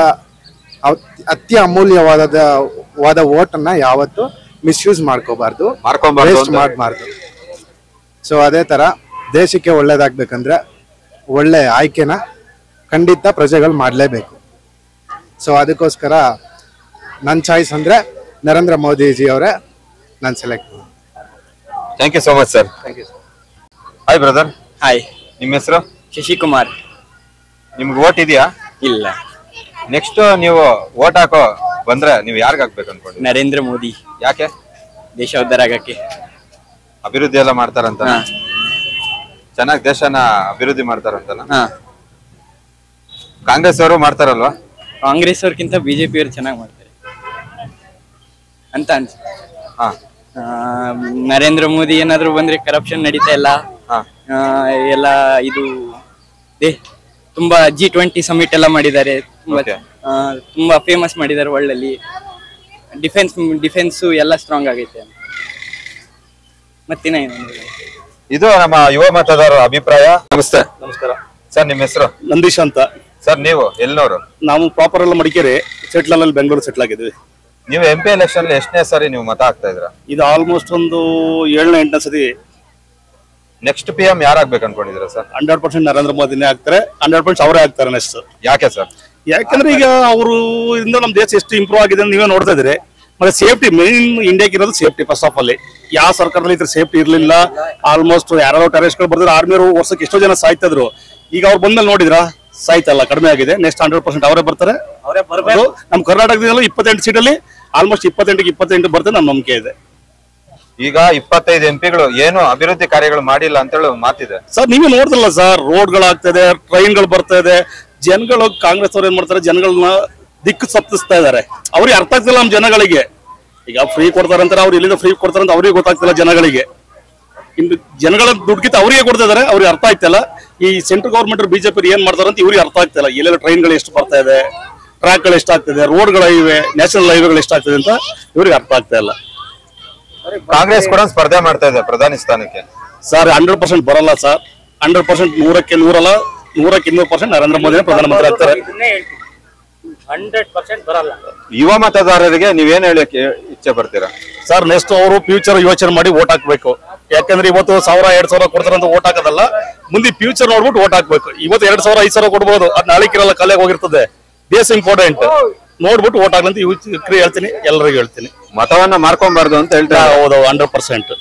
ಅತಿ ಅಮೂಲ್ಯವಾದ ವೋಟನ್ನ ಯಾವತ್ತು ಮಿಸ್ಯೂಸ್ ಮಾಡ್ಕೋಬಾರ್ದು, ವೇಸ್ಟ್ ಮಾಡಬಾರ್ದು. ಸೊ ಅದೇ ಥರ ದೇಶಕ್ಕೆ ಒಳ್ಳೇದಾಗಬೇಕಂದ್ರೆ ಒಳ್ಳೆ ಆಯ್ಕೆನ ಖಂಡಿತ ಪ್ರಜೆಗಳು ಮಾಡಲೇಬೇಕು. ಸೊ ಅದಕ್ಕೋಸ್ಕರ ನನ್ನ ಚಾಯ್ಸ್ ಅಂದರೆ ನರೇಂದ್ರ ಮೋದಿಜಿ ಅವರೇ ನಾನು select. Thank you so much sir. Thank you sir. Hi brother. Hi, ನಿಮ್ಮ ಹೆಸರು? ಶಶಿಕುಮಾರ್. ನಿಮ್ಗೆ ವೋಟ್ ಇದೆಯಾ? ಇಲ್ಲ. ನೆಕ್ಸ್ಟ್ ನೀವು ವೋಟ್ ಹಾಕೋ ಬಂದ್ರೆ ನೀವು ಯಾರಿಗೆ ಹಾಕ್ಬೇಕು ಅನ್ಕೊಂಡು? ನರೇಂದ್ರ ಮೋದಿ. ಯಾಕೆ? ದೇಶ ಉದ್ಧಾರ ಆಗಕ್ಕೆ. ಅಭಿವೃದ್ಧಿ ಎಲ್ಲ ಮಾಡ್ತಾರಂತ? ಚೆನ್ನಾಗಿ ದೇಶನ ಅಭಿವೃದ್ಧಿ ಮಾಡ್ತಾರಂತನ? ಕಾಂಗ್ರೆಸ್ ಅವರು ಮಾಡ್ತಾರಲ್ವಾ? ಕಾಂಗ್ರೆಸ್ ಅವ್ರಕ್ಕಿಂತ ಬಿಜೆಪಿ ಅವರು ಚೆನ್ನಾಗಿ ಮಾಡ್ತಾರೆ ಅಂತ ಅನ್ಸುತ್ತೆ. ನರೇಂದ್ರ ಮೋದಿ ಏನಾದ್ರು ಬಂದ್ರೆ ಕರಪ್ಷನ್ ನಡೀತಾ ಇಲ್ಲ. ಎಲ್ಲ ಇದು ತುಂಬಾ G20 ಸಮಿಟ್ ಎಲ್ಲ ಮಾಡಿದ್ದಾರೆ. ತುಂಬಾ ಫೇಮಸ್ ಮಾಡಿದ್ದಾರೆ ವರ್ಲ್ಡ್ ಅಲ್ಲಿ. ಡಿಫೆನ್ಸ್ ಎಲ್ಲ ಸ್ಟ್ರಾಂಗ್ ಆಗೈತೆ. ಮತ್ತಿನ ಇದು ನಮ್ಮ ಯುವ ಮತದಾರರ ಅಭಿಪ್ರಾಯ. ನಮಸ್ತೆ. ನಮಸ್ಕಾರ ಸರ್, ನಿಮ್ಮ ಹೆಸರು? ನಂದೀಶ್ ಅಂತ. ಸರ್, ನೀವು ಎಲ್ಲಿನವರು? ನಾವು ಪ್ರಾಪರ್ ಎಲ್ಲ ಮಡಿಕೇರಿ, ಸೆಟ್ಲ್ ಅಲ್ಲಿ ಬೆಂಗಳೂರು ಸೆಟ್ಲ್ ಆಗಿದ್ವಿ. ನೀವು MP ಎಲೆಕ್ಷನ್ ಎಷ್ಟನೇ ಸಾರಿ ನೀವು ಮತ ಹಾಕ್ತಾ ಇದ್ರ? ಇದು ಆಲ್ಮೋಸ್ಟ್ ಒಂದು 7ನೇ 8ನೇ ಸತಿ. ನೆಕ್ಸ್ಟ್ PM ಯಾರಾಗ್ಬೇಕು ಅನ್ಕೊಂಡಿದ್ರ ಸರ್? 100% ನರೇಂದ್ರ ಮೋದಿನೇ ಆಗ್ತಾರೆ. 100% ಅವರೇ ಆಗ್ತಾರೆ ನೆಕ್ಸ್ಟ್. ಯಾಕೆ ಸರ್? ಯಾಕಂದ್ರೆ ಈಗ ಅವರು ಇಂದ ನಮ್ಮ ದೇಶ ಎಷ್ಟು ಇಂಪ್ರೂವ್ ಆಗಿದೆ ಅಂತ ನೀವೇ ನೋಡ್ತಾ ಇದ್ರಿ. ಮತ್ತೆ ಸೇಫ್ಟಿ ಮೇನ್ ಇಂಡಿಯಾಕ್ಕೆ ಇರೋದು ಸೇಫ್ಟಿ. ಫಸ್ಟ್ ಆಫ್ ಅಲ್ಲಿ ಯಾವ ಸರ್ಕಾರದಲ್ಲಿ ಇದ್ರ ಸೇಫ್ಟಿ ಇರ್ಲಿಲ್ಲ. ಆಲ್ಮೋಸ್ಟ್ ಯಾರೋ ಟೆರರಿಸ್ಟ್ಗಳು ಬರ್ತಾರೆ, ಆರ್ಮಿಯವರು ವರ್ಷಕ್ಕೆ ಎಷ್ಟೋ ಜನ ಸಾಯ್ತಾ ಇದ್ರು. ಈಗ ಅವ್ರು ಬಂದಲ್ಲಿ ನೋಡಿದ್ರ ಸಾಯ್ತಲ್ಲ, ಕಡಿಮೆ ಆಗಿದೆ. ನೆಕ್ಸ್ಟ್ 100% ಅವರೇ ಬರ್ತಾರೆ. ನಮ್ಮ ಕರ್ನಾಟಕದಲ್ಲಿ 28 ಸೀಟಲ್ಲಿ ಆಲ್ಮೋಸ್ಟ್ 28ಕ್ಕೆ 28 ಬರ್ತದೆ ನಮ್ಮ ನಂಬಿಕೆ ಇದೆ. ಈಗ 25 MPಗಳು ಏನು ಅಭಿವೃದ್ಧಿ ಕಾರ್ಯಗಳು ಮಾಡಿಲ್ಲ ಅಂತ ಹೇಳಿ ಮಾತಿದೆ ಸರ್. ನೀವೇ ನೋಡ್ದಲ್ಲ ಸರ್, ರೋಡ್ಗಳಾಗ್ತದೆ, ಟ್ರೈನ್ಗಳು ಬರ್ತಾ ಇದೆ. ಜನಗಳು ಕಾಂಗ್ರೆಸ್ ಅವ್ರು ಏನ್ ಮಾಡ್ತಾರೆ, ಜನಗಳನ್ನ ದಿಕ್ಕು ತಪ್ಪಿಸ್ತಾ ಇದಾರೆ. ಅವ್ರಿಗೆ ಅರ್ಥ ಆಗ್ತಿಲ್ಲ ನಮ್ಮ ಜನಗಳಿಗೆ. ಈಗ ಫ್ರೀ ಕೊಡ್ತಾರೆ ಅಂತಾರೆ, ಅವ್ರು ಎಲ್ಲಿಂದ ಫ್ರೀ ಕೊಡ್ತಾರೆ ಅಂತ ಅವ್ರಿಗೆ ಗೊತ್ತಾಗ್ತಿಲ್ಲ ಜನಗಳಿಗೆ. ಇನ್ನು ಜನಗಳ ದುಡ್ಡುಗಿಂತ ಅವರಿಗೆ ಕೊಡ್ತಾ ಇದಾರೆ, ಅವ್ರಿಗೆ ಅರ್ಥ ಆಗ್ತಿಲ್ಲ. ಈ ಸೆಂಟ್ರಲ್ ಗೌರ್ಮೆಂಟ್ ಬಿಜೆಪಿ ಏನ್ ಮಾಡ್ತಾರೆ ಅಂತ ಇವ್ರಿಗೆ ಅರ್ಥ ಆಗ್ತಿಲ್ಲ. ಎಲ್ಲೆಲ್ಲ ಟ್ರೈನ್ಗಳು ಎಷ್ಟು ಬರ್ತಾ ಇದೆ, ಟ್ರ್ಯಾಕ್ಗಳು ಎಷ್ಟಾಗ್ತದೆ, ರೋಡ್ಗಳ ಹೈವೇ, ನ್ಯಾಷನಲ್ ಹೈವೇಗಳು ಎಷ್ಟಾಗ್ತದೆ ಅಂತ ಇವ್ರಿಗೆ ಅರ್ಥ ಆಗ್ತಾ ಇಲ್ಲ. ಕಾಂಗ್ರೆಸ್ ಕೂಡ ಸ್ಪರ್ಧೆ ಮಾಡ್ತಾ ಇದೆ ಪ್ರಧಾನಿ ಸ್ಥಾನಕ್ಕೆ. ಸರ್ 100% ಬರಲ್ಲ ಸರ್. 100% 100ಕ್ಕೆ 100 100ಕ್ಕೆ 200% ನರೇಂದ್ರ ಮೋದಿ ಪ್ರಧಾನಮಂತ್ರಿ ಆಗ್ತಾರೆ. 100% ಬರಲ್ಲ. ಯುವ ಮತದಾರರಿಗೆ ನೀವೇನ್ ಹೇಳಕ್ಕೆ ಇಚ್ಛೆ ಪಡ್ತೀರಾ ಸರ್? ನೆಕ್ಸ್ಟ್ ಅವರು ಫ್ಯೂಚರ್ ಯೋಚನೆ ಮಾಡಿ ವೋಟ್ ಹಾಕ್ಬೇಕು. ಯಾಕಂದ್ರೆ ಇವತ್ತು 1000-2000 ಕೊಡ್ತಾರೆ ಅಂತ ವೋಟ್ ಹಾಕೋದಲ್ಲ, ಮುಂದೆ ಫ್ಯೂಚರ್ ನೋಡ್ಬಿಟ್ಟು ವೋಟ್ ಹಾಕ್ಬೇಕು. ಇವತ್ತು 2000-5000 ಕೊಡ್ಬೋದು, ಅದ್ ನಾಳೆಕಿರಲ್ಲ, ಕಲೆಗೆ ಹೋಗಿರ್ತದೆ. ದೇಶ ಇಂಪಾರ್ಟೆಂಟ್ ನೋಡ್ಬಿಟ್ಟು ವೋಟ್ ಹಾಕ್ಲಂತ ಹೇಳ್ತೀನಿ, ಎಲ್ಲರಿಗೂ ಹೇಳ್ತೀನಿ. ಮತವನ್ನ ಮಾರ್ಕೊಂಬಾರ್ದು ಅಂತ ಹೇಳ್ತಾರೆ. ಹೌದು, 100%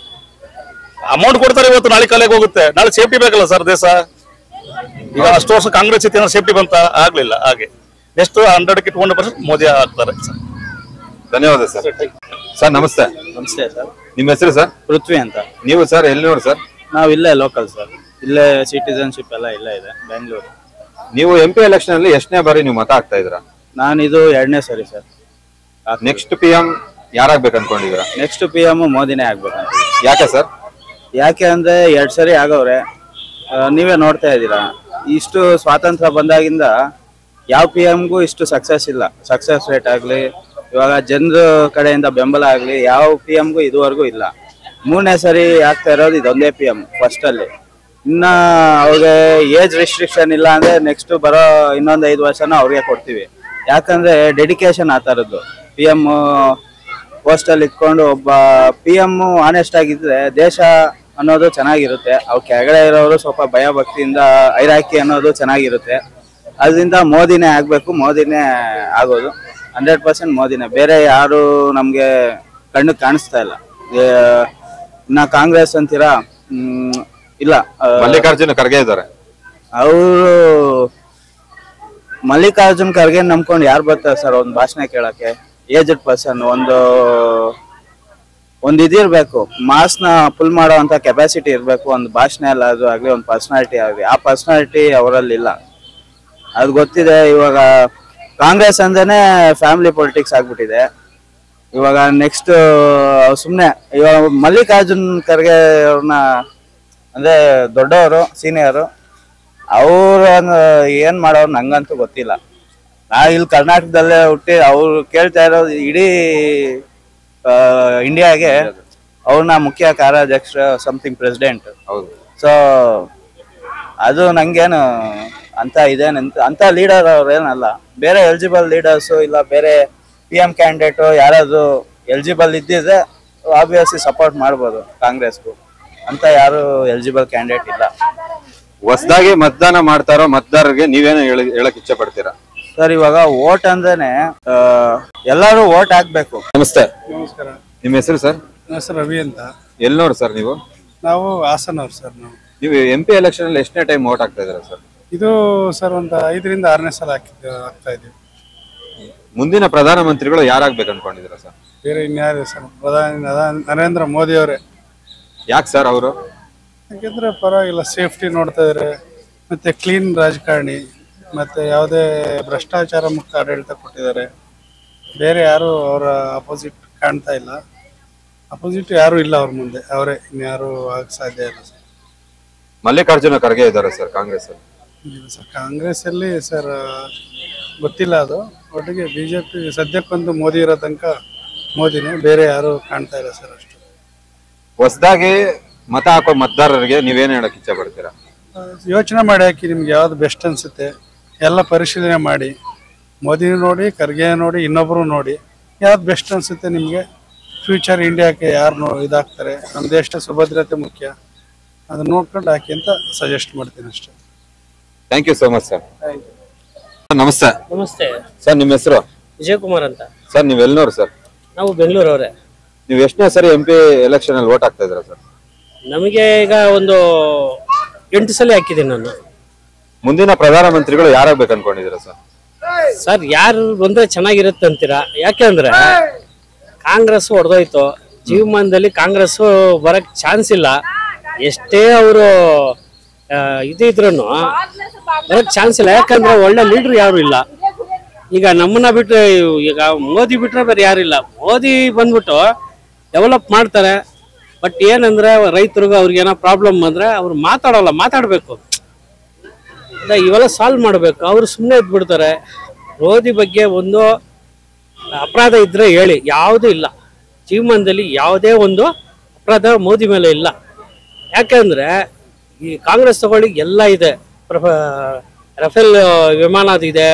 ಅಮೌಂಟ್ ಕೊಡ್ತಾರೆ. ಇವತ್ತು ನಾಳೆ ಕಲೆಗೆ ಹೋಗುತ್ತೆ, ನಾಳೆ ಸೇಫ್ಟಿ ಬೇಕಲ್ಲ ಸರ್ ದೇಶ. ಈಗ ಅಷ್ಟು ವರ್ಷ ಕಾಂಗ್ರೆಸ್ ಇತ್ತು, ಸೇಫ್ಟಿ ಬಂತ ಆಗ್ಲಿಲ್ಲ. ಹಾಗೆ ನೆಕ್ಸ್ಟ್ 100ಕ್ಕೆ 200% ಮೋದಿ ಆಗ್ತಾರೆ ಸರ್. ಧನ್ಯವಾದ ಸರ್. ಸರ್ ನಮಸ್ತೆ. ನಮಸ್ತೆ ಸರ್. ನಿಮ್ಮ ಹೆಸರು ಸರ್? ಪೃಥ್ವಿ ಅಂತ. ನೀವು ಸರ್ ಎಲ್ಲಿನವರು ಸರ್? ನಾವು ಇಲ್ಲೇ ಲೋಕಲ್ ಸರ್. ಇಲ್ಲೇ ಸಿಟಿಸನ್ಶಿಪ್ ಎಲ್ಲ ಇಲ್ಲೇ ಇದೆ, ಬೆಂಗಳೂರು. ನೀವು MP ಎಲೆಕ್ಷನ್ ಅಲ್ಲಿ ಎಷ್ಟನೇ ಬಾರಿ ನೀವು ಮತ ಹಾಕ್ತಾ ಇದ್ದೀರಾ? ನಾನು ಇದು 2ನೇ ಸರಿ ಸರ್. ನೆಕ್ಸ್ಟ್ PM ಯಾರಾಗ್ಬೇಕು ಅನ್ಕೊಂಡಿದ್ದೀರಾ? ನೆಕ್ಸ್ಟ್ PM ಮೋದಿನೇ ಆಗ್ಬೇಕಂತ. ಯಾಕೆ ಸರ್? ಯಾಕೆ ಅಂದ್ರೆ 2 ಸರಿ ಆಗವ್ರೆ. ನೀವೇ ನೋಡ್ತಾ ಇದ್ದೀರಾ, ಇಷ್ಟು ಸ್ವಾತಂತ್ರ್ಯ ಬಂದಾಗಿಂದ ಯಾವ PMಗೂ ಇಷ್ಟು ಸಕ್ಸಸ್ ಇಲ್ಲ. ಸಕ್ಸಸ್ ರೇಟ್ ಆಗಲಿ, ಇವಾಗ ಜನರ ಕಡೆಯಿಂದ ಬೆಂಬಲ ಆಗಲಿ, ಯಾವ PMಗೂ ಇದುವರೆಗೂ ಇಲ್ಲ. 3ನೇ ಸರಿ ಆಗ್ತಾ ಇರೋದು ಇದೊಂದೇ PM ಫಸ್ಟ್ ಅಲ್ಲಿ. ಇನ್ನ ಅವ್ರಿಗೆ ಏಜ್ ರಿಸ್ಟ್ರಿಕ್ಷನ್ ಇಲ್ಲ ಅಂದ್ರೆ ನೆಕ್ಸ್ಟ್ ಬರೋ ಇನ್ನೊಂದು 5 ವರ್ಷನೂ ಅವ್ರಿಗೆ ಕೊಡ್ತೀವಿ. ಯಾಕಂದ್ರೆ ಡೆಡಿಕೇಶನ್ ಆ ಥರದ್ದು. PM ಪೋಸ್ಟ್ ಅಲ್ಲಿ ಇಟ್ಕೊಂಡು ಒಬ್ಬ PM ಆನೆಸ್ಟ್ ಆಗಿದ್ರೆ ದೇಶ ಅನ್ನೋದು ಚೆನ್ನಾಗಿರುತ್ತೆ. ಅವ್ರ ಕೆಳಗಡೆ ಇರೋರು ಸ್ವಲ್ಪ ಭಯ ಭಕ್ತಿಯಿಂದ ಐರಾಕಿ ಅನ್ನೋದು ಚೆನ್ನಾಗಿರುತ್ತೆ. ಅದರಿಂದ ಮೋದಿನೇ ಆಗ್ಬೇಕು, ಮೋದಿನೇ ಆಗೋದು. 100% ಮೋದಿನೇ. ಬೇರೆ ಯಾರು ನಮ್ಗೆ ಕಣ್ಣು ಕಾಣಿಸ್ತಾ ಇಲ್ಲ. ಇನ್ನ ಕಾಂಗ್ರೆಸ್ ಅಂತೀರಾ? ಇಲ್ಲ. ಮಲ್ಲಿಕಾರ್ಜುನ ಖರ್ಗೆ ಇದ್ದಾರೆ. ಅವರು ಮಲ್ಲಿಕಾರ್ಜುನ್ ಖರ್ಗೆ ನಂಬ್ಕೊಂಡು ಯಾರು ಬರ್ತಾರೆ ಸರ್ ಒಂದು ಭಾಷಣ ಕೇಳಕ್ಕೆ? Aged person. ಒಂದು ಇದಿರ್ಬೇಕು, ಮಾಸ್ನ ಫುಲ್ ಮಾಡೋ ಅಂತ ಕೆಪಾಸಿಟಿ ಇರಬೇಕು. ಒಂದು ಭಾಷಣ ಎಲ್ಲ ಅದು ಆಗಲಿ, ಒಂದು ಪರ್ಸನಾಲಿಟಿ ಆಗಲಿ. ಆ ಪರ್ಸನಾಲಿಟಿ ಅವರಲ್ಲಿ ಇಲ್ಲ. ಅದು ಗೊತ್ತಿದೆ. ಇವಾಗ ಕಾಂಗ್ರೆಸ್ ಅಂದೇನೆ ಫ್ಯಾಮಿಲಿ ಪೊಲಿಟಿಕ್ಸ್ ಆಗ್ಬಿಟ್ಟಿದೆ. ಇವಾಗ ನೆಕ್ಸ್ಟ್ ಸುಮ್ಮನೆ ಇವಾಗ ಮಲ್ಲಿಕಾರ್ಜುನ್ ಖರ್ಗೆ ಅವ್ರನ್ನ ಅಂದ್ರೆ ದೊಡ್ಡವರು, ಸೀನಿಯರು, ಅವ್ರ ಏನ್ ಮಾಡೋರು ನಂಗಂತೂ ಗೊತ್ತಿಲ್ಲ. ನಾ ಇಲ್ಲಿ ಕರ್ನಾಟಕದಲ್ಲೇ ಹುಟ್ಟಿ ಅವ್ರು ಕೇಳ್ತಾ ಇರೋದು ಇಡೀ ಇಂಡಿಯಾಗೆ ಅವ್ರನ್ನ ಮುಖ್ಯ ಕಾರ್ಯಾಧ್ಯಕ್ಷ, ಸಮಥಿಂಗ್ ಪ್ರೆಸಿಡೆಂಟ್. ಸೊ ಅದು ನಂಗೇನು ಅಂತ ಇದೇನಂತ ಅಂತ ಲೀಡರ್ ಅವ್ರೇನಲ್ಲ. ಬೇರೆ ಎಲಿಜಿಬಲ್ ಲೀಡರ್ಸು ಇಲ್ಲ ಬೇರೆ PM ಕ್ಯಾಂಡಿಡೇಟು ಯಾರಾದ್ರು ಎಲಿಜಿಬಲ್ ಇದ್ದಿದ್ರೆ ಆಬ್ವಿಯಸ್ಲಿ ಸಪೋರ್ಟ್ ಮಾಡ್ಬೋದು ಕಾಂಗ್ರೆಸ್ಗೂ. ಅಂತ ಯಾರು ಎಲಿಜಿಬಲ್ ಕ್ಯಾಂಡಿಡೇಟ್ ಇಲ್ಲ. ಹೊಸದಾಗಿ ಮತದಾನ ಮಾಡ್ತಾರೋ ಮತದಾರರಿಗೆ ನೀವೇನು ಹೇಳಕ್ ಇಚ್ಛೆ ಪಡ್ತೀರಾ? ಸರ್ ಇವಾಗ ವೋಟ್ ಅಂದ್ರೇನೆ ಎಲ್ಲರೂ ವೋಟ್ ಹಾಕ್ಬೇಕು. ನಮಸ್ತೆ, ನಮಸ್ಕಾರ. ನಿಮ್ಮ ಹೆಸರು ಸರ್? ನನ್ನ ಹೆಸರು ರವಿ ಅಂತ. ಎಲ್ನೋರು ಸರ್ ನೀವು? ನಾವು ಹಾಸನವ್ರು ಸರ್. ನೀವು MP ಎಲೆಕ್ಷನ್ ಅಲ್ಲಿ ಎಷ್ಟನೇ ಟೈಮ್ ವೋಟ್ ಹಾಕ್ತಾ ಇದ್ದೀರಾ ಸರ್? ಇದು ಸರ್ ಒಂದು 5ರಿಂದ 6ನೇ ಸಲ ಹಾಕ್ತಾ ಇದೀವಿ. ಮುಂದಿನ ಪ್ರಧಾನಮಂತ್ರಿಗಳು ಯಾರಾಗ್ಬೇಕು ಅನ್ಕೊಂಡಿದ್ದೀರಾ ಸರ್? ಬೇರೆ ಇನ್ಯಾರು ಸರ್, ಪ್ರಧಾನಿ ನರೇಂದ್ರ ಮೋದಿ ಅವರೇ. ಯಾಕೆ ಸರ್ ಅವರು? ಯಾಕೆಂದ್ರೆ ಪರವಾಗಿಲ್ಲ, ಸೇಫ್ಟಿ ನೋಡ್ತಾ ಇದಾರೆ, ಮತ್ತೆ ಕ್ಲೀನ್ ರಾಜಕಾರಣಿ, ಮತ್ತೆ ಯಾವುದೇ ಭ್ರಷ್ಟಾಚಾರ ಮುಕ್ತ ಆಡಳಿತ ಕೊಟ್ಟಿದ್ದಾರೆ. ಬೇರೆ ಯಾರು ಅವರ ಅಪೋಸಿಟ್ ಕಾಣ್ತಾ ಇಲ್ಲ. ಅಪೋಸಿಟ್ ಯಾರು ಇಲ್ಲ ಅವ್ರ ಮುಂದೆ, ಅವರೇ, ಇನ್ಯಾರು ಆಗಕ್ಕೆ ಸಾಧ್ಯ ಇಲ್ಲ ಸರ್. ಮಲ್ಲಿಕಾರ್ಜುನ ಖರ್ಗೆ ಇದ್ದಾರೆ ಸರ್ ಕಾಂಗ್ರೆಸ್ ಅಲ್ಲಿ. ಇಲ್ಲ ಸರ್, ಕಾಂಗ್ರೆಸ್ ಅಲ್ಲಿ ಸರ್ ಗೊತ್ತಿಲ್ಲ. ಅದು ಒಟ್ಟಿಗೆ BJP ಸದ್ಯಕ್ಕೊಂದು ಮೋದಿ ಇರೋ ತನಕ ಮೋದಿನೇ, ಬೇರೆ ಯಾರು ಕಾಣ್ತಾ ಇಲ್ಲ ಸರ್ ಅಷ್ಟು. ಹೊಸದಾಗಿ ಮತ ಹಾಕೋ ಮತದಾರರಿಗೆ ನೀವೇನ್ ಹೇಳಕ್ ಇಚ್ಛೆ ಪಡ್ತೀರಾ? ಯೋಚನೆ ಮಾಡಿ ಹಾಕಿ, ನಿಮ್ಗೆ ಯಾವ್ದು ಬೆಸ್ಟ್ ಅನ್ಸುತ್ತೆ ಎಲ್ಲ ಪರಿಶೀಲನೆ ಮಾಡಿ, ಮೋದಿನೂ ನೋಡಿ, ಖರ್ಗೆ ನೋಡಿ, ಇನ್ನೊಬ್ರು ನೋಡಿ, ಯಾವ್ದು ಬೆಸ್ಟ್ ಅನ್ಸುತ್ತೆ ನಿಮಗೆ, ಫ್ಯೂಚರ್ ಇಂಡಿಯಾಕ್ಕೆ ಯಾರು ಇದಾಗ್ತಾರೆ, ನಮ್ಮ ದೇಶದ ಸುಭದ್ರತೆ ಮುಖ್ಯ, ಅದನ್ನ ನೋಡ್ಕೊಂಡು ಹಾಕಿ ಅಂತ ಸಜೆಸ್ಟ್ ಮಾಡ್ತೀನಿ ಅಷ್ಟೇ. Thank you so much sir. ನಮಸ್ತೆ. ನಮಸ್ತೆ ಸರ್, ನಿಮ್ಮ ಹೆಸರು? ವಿಜಯಕುಮಾರ್ ಅಂತ. ಸರ್, ನೀವು ಎಲ್ನೋರು ಸರ್? ನಾವು ಬೆಂಗಳೂರವರೇ. ನೀವು ಎಷ್ಟನೇ ಸರಿ MP ಎಲೆಕ್ಷನ್ ಅಲ್ಲಿ ವೋಟ್ ಹಾಕ್ತಾ ಇದ್ದೀರಾ ಸರ್? ನಮಗೆ ಈಗ ಒಂದು 8 ಸಲ ಹಾಕಿದ್ದೀನಿ ನಾನು. ಮುಂದಿನ ಪ್ರಧಾನಮಂತ್ರಿಗಳು ಯಾರಾಗ್ಬೇಕು ಅನ್ಕೊಂಡಿದ್ದೀರಾ ಸರ್? ಸರ್, ಯಾರು ಬಂದ್ರೆ ಚೆನ್ನಾಗಿರುತ್ತೆ ಅಂತೀರಾ? ಯಾಕೆಂದ್ರೆ ಕಾಂಗ್ರೆಸ್ ಹೊಡೆದೋಯ್ತು, ಜೀವಮಾನದಲ್ಲಿ ಕಾಂಗ್ರೆಸ್ ಬರಕ್ ಚಾನ್ಸ್ ಇಲ್ಲ. ಎಷ್ಟೇ ಅವರು ಇದ್ರು ಬರಕ್ ಚಾನ್ಸ್ ಇಲ್ಲ. ಯಾಕಂದ್ರೆ ಒಳ್ಳೆ ಲೀಡರ್ ಯಾರು ಇಲ್ಲ. ಈಗ ನಮ್ಮನ್ನ ಬಿಟ್ರೆ, ಈಗ ಮೋದಿ ಬಿಟ್ರೆ ಬೇರೆ ಯಾರಿಲ್ಲ. ಮೋದಿ ಬಂದ್ಬಿಟ್ಟು ಡೆವಲಪ್ ಮಾಡ್ತಾರೆ, ಬಟ್ ಏನಂದ್ರೆ ರೈತರಿಗೂ ಅವ್ರಿಗೇನೋ ಪ್ರಾಬ್ಲಮ್ ಬಂದ್ರೆ ಅವ್ರು ಮಾತಾಡೋಲ್ಲ. ಮಾತಾಡ್ಬೇಕು, ಇವೆಲ್ಲ ಸಾಲ್ವ್ ಮಾಡ್ಬೇಕು. ಅವ್ರು ಸುಮ್ಮನೆ ಇದ್ಬಿಡ್ತಾರೆ. ಮೋದಿ ಬಗ್ಗೆ ಒಂದು ಅಪರಾಧ ಇದ್ರೆ ಹೇಳಿ, ಯಾವುದೂ ಇಲ್ಲ ಜೀವಮಾನದಲ್ಲಿ. ಯಾವುದೇ ಒಂದು ಅಪರಾಧ ಮೋದಿ ಮೇಲೆ ಇಲ್ಲ. ಯಾಕಂದ್ರೆ ಈ ಕಾಂಗ್ರೆಸ್ ತಗೊಳ್ಳಿ ಎಲ್ಲ ಇದೆ. ರಫೇಲ್ ವಿಮಾನದಿದೆ,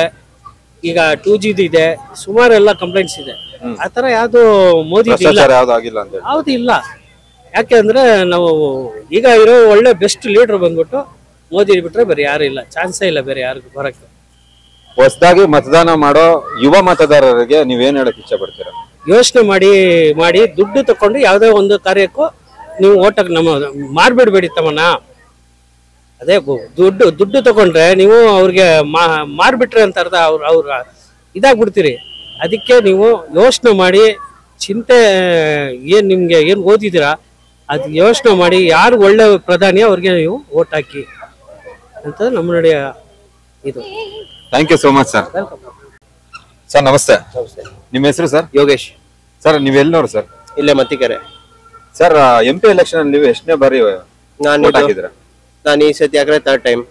ಈಗ 2G ಇದೆ, ಸುಮಾರು ಎಲ್ಲ ಕಂಪ್ಲೇಂಟ್ಸ್ ಇದೆ. ಆತರ ಯಾವ್ದು ಮೋದಿ ಯಾವ್ದು ಇಲ್ಲ. ಯಾಕೆಂದ್ರೆ ನಾವು ಈಗ ಇರೋ ಒಳ್ಳೆ ಬೆಸ್ಟ್ ಲೀಡರ್ ಬಂದ್ಬಿಟ್ಟು ಮೋದಿ ಬಿಟ್ರೆ ಬೇರೆ ಯಾರು ಇಲ್ಲ, ಚಾನ್ಸೇ ಇಲ್ಲ ಬೇರೆ ಯಾರಿಗೂ ಬರಕ್ಕೆ. ಹೊಸದಾಗಿ ಮತದಾನ ಮಾಡೋ ಯುವ ಮತದಾರರಿಗೆ ನೀವೇನ್ ಹೇಳಕ್ ಇಚ್ಛೆ ಪಡ್ತೀರಾ? ಯೋಚನೆ ಮಾಡಿ ದುಡ್ಡು ತಕೊಂಡು ಯಾವುದೇ ಒಂದು ಕಾರ್ಯಕ್ಕೂ ನೀವು ಓಟಕ್ಕೆ ನಮ್ಮ ಮಾರ್ಬಿಡ್ಬೇಡಿ ತಮ್ಮನ್ನ. ಅದೇ ದುಡ್ಡು ತಗೊಂಡ್ರೆ ನೀವು ಅವ್ರಿಗೆ ಮಾರ್ಬಿಟ್ರೆ ಅಂತ ಅರ್ಥ. ಅವ್ರ ಇದಾಗ್ಬಿಡ್ತೀರಿ. ಅದಕ್ಕೆ ನೀವು ಯೋಚನೆ ಮಾಡಿ, ಚಿಂತೆ ನಿಮ್ಗೆ ಏನ್ ಓದಿದ್ದೀರಾ ಅದು ಯೋಚನೆ ಮಾಡಿ, ಯಾರು ಒಳ್ಳೆ ಪ್ರಧಾನಿ ಅವ್ರಿಗೆ ನೀವು ಓಟ್ ಹಾಕಿ ಅಂತ ನಮ್ಮ ನಡೆಯ ಇದು. Thank you so much sir. Sir, ನಮಸ್ತೆ. ನಿಮ್ಮ ಹೆಸರು ಸರ್? ಯೋಗೇಶ್. ಸರ್, ನೀವು ಎಲ್ನೋರು ಸರ್? ಇಲ್ಲೇ ಮತ್ತಿಕೆರೆ. ಸರ್, MP ಎಲೆಕ್ಷನ್ ಅಲ್ಲಿ ನೀವು ಎಷ್ಟನೇ ಬಾರಿ ಹಾಕಿದ್ರ? ನಾನು ಈ ಸತಿ ಹಾಕಿದ್ರೆ 3rd ಟೈಮ್.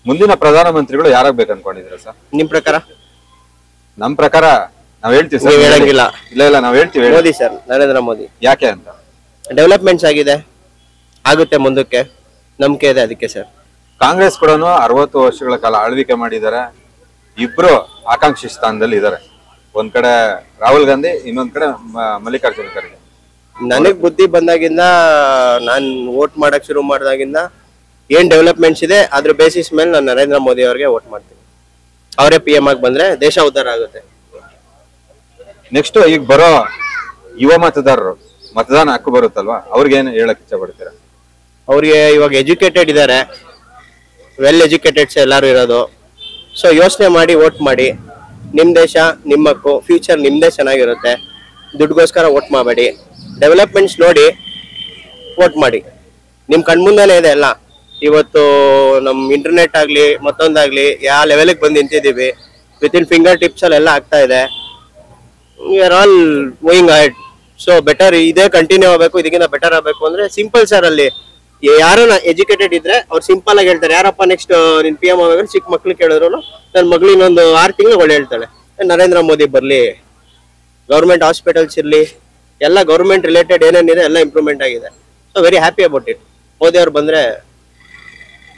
ಮುಂದಿನ ಪ್ರಧಾನಮಂತ್ರಿಗಳು ಯಾರಾಗ್ಬೇಕು ಅನ್ಕೊಂಡಿದ್ದೀರಾ ಸರ್? ನಿಮ್ ಪ್ರಕಾರ? ನಮ್ ಪ್ರಕಾರ ನಾವ್ ಹೇಳ್ತೀವಿ ಸರ್. ಹೇಳಂಗಿಲ್ಲ. ಇಲ್ಲ, ನಾವ್ ಹೇಳ್ತೀವಿ. ಮೋದಿ ಸರ್, ನರೇಂದ್ರ ಮೋದಿ. ಯಾಕೆ ಅಂತ? ಡೆವಲಪ್ಮೆಂಟ್ಸ್ ಆಗಿದೆ, ಆಗುತ್ತೆ, ಮುಂದಕ್ಕೆ ನಂಬಿಕೆ ಇದೆ, ಅದಕ್ಕೆ ಸರ್. ಕಾಂಗ್ರೆಸ್ ಕೂಡ 60 ವರ್ಷಗಳ ಕಾಲ ಆಳ್ವಿಕೆ ಮಾಡಿದ್ದಾರೆ. ಇಬ್ರು ಆಕಾಂಕ್ಷಿ ಸ್ಥಾನದಲ್ಲಿ ಇದ್ದಾರೆ. ಒಂದ್ ಕಡೆ ರಾಹುಲ್ ಗಾಂಧಿ, ಇನ್ನೊಂದ್ ಕಡೆ ಮಲ್ಲಿಕಾರ್ಜುನ ಖರ್ಗೆ. ನನಗ್ ಬುದ್ಧಿ ಬಂದಾಗಿಂದ, ನಾನ್ ವೋಟ್ ಮಾಡಕ್ ಶುರು ಮಾಡಿದಾಗಿಂದ ಏನ್ ಡೆವಲಪ್ಮೆಂಟ್ಸ್ ಇದೆ ಅದ್ರ ಬೇಸಿಸ್ ಮೇಲೆ ನಾನು ನರೇಂದ್ರ ಮೋದಿ ಅವ್ರಿಗೆ ವೋಟ್ ಮಾಡ್ತೀನಿ. ಅವರೇ PM ಆಗಿ ಬಂದ್ರೆ ದೇಶ ಉದ್ಧಾರ ಆಗುತ್ತೆ. ನೆಕ್ಸ್ಟ್ ಈಗ ಬರೋ ಯುವ ಮತದಾರರು ಮತದಾನ ಹಕ್ಕು ಬರುತ್ತಲ್ವಾ, ಅವ್ರಿಗೇನು ಹೇಳಕ್ ಇಚ್ಛೆ ಪಡ್ತೀರಾ? ಅವ್ರಿಗೆ ಇವಾಗ ಎಜುಕೇಟೆಡ್ ಇದ್ದಾರೆ, ವೆಲ್ ಎಜುಕೇಟೆಡ್ಸ್ ಎಲ್ಲರೂ ಇರೋದು. ಸೊ ಯೋಚನೆ ಮಾಡಿ ವೋಟ್ ಮಾಡಿ. ನಿಮ್ ದೇಶ ನಿಮ್ಮ ಹಕ್ಕು, ಫ್ಯೂಚರ್ ನಿಮ್ದೇ ಚೆನ್ನಾಗಿರುತ್ತೆ. ದುಡ್ಡುಗೋಸ್ಕರ ವೋಟ್ ಮಾಡಬೇಡಿ. ಡೆವಲಪ್ಮೆಂಟ್ಸ್ ನೋಡಿ ವೋಟ್ ಮಾಡಿ. ನಿಮ್ ಕಣ್ಮುಂದೆನೇ ಇದೆ ಎಲ್ಲ. ಇವತ್ತು ನಮ್ ಇಂಟರ್ನೆಟ್ ಆಗ್ಲಿ ಮತ್ತೊಂದಾಗ್ಲಿ ಯಾವ ಲೆವೆಲ್ಗೆ ಬಂದು ನಿಂತಿದ್ದೀವಿ. ವಿತಿನ್ ಫಿಂಗರ್ ಟಿಪ್ಸ್ ಅಲ್ಲಿ ಎಲ್ಲ ಆಗ್ತಾ ಇದೆ. We are all moving ahead. So better ಇದೇ ಕಂಟಿನ್ಯೂ ಆಗಬೇಕು. ಇದಕ್ಕಿಂತ ಬೆಟರ್ ಆಗಬೇಕು ಅಂದ್ರೆ ಸಿಂಪಲ್ ಸರ್. ಅಲ್ಲಿ ಯಾರು ಎಜುಕೇಟೆಡ್ ಇದ್ರೆ ಅವ್ರು ಸಿಂಪಲ್ ಆಗಿ ಹೇಳ್ತಾರೆ, ಯಾರಪ್ಪ ನೆಕ್ಸ್ಟ್ ನಿನ್ PM ಆಗಬೇಕು. ಚಿಕ್ಕ ಮಕ್ಳು ಕೇಳಿದ್ರು ನನ್ನ ಮಗಳು ಇನ್ನೊಂದು 6 ತಿಂಗಳು ಒಳ್ಳೆ ಹೇಳ್ತಾಳೆ, ನರೇಂದ್ರ ಮೋದಿ ಬರ್ಲಿ, ಗೌರ್ಮೆಂಟ್ ಹಾಸ್ಪಿಟಲ್ಸ್ ಇರ್ಲಿ, ಎಲ್ಲ ಗೌರ್ಮೆಂಟ್ ರಿಲೇಟೆಡ್ ಏನೇನಿದೆ ಎಲ್ಲ ಇಂಪ್ರೂವ್ಮೆಂಟ್ ಆಗಿದೆ. So very happy about it. Modi ಅವ್ರು ಬಂದ್ರೆ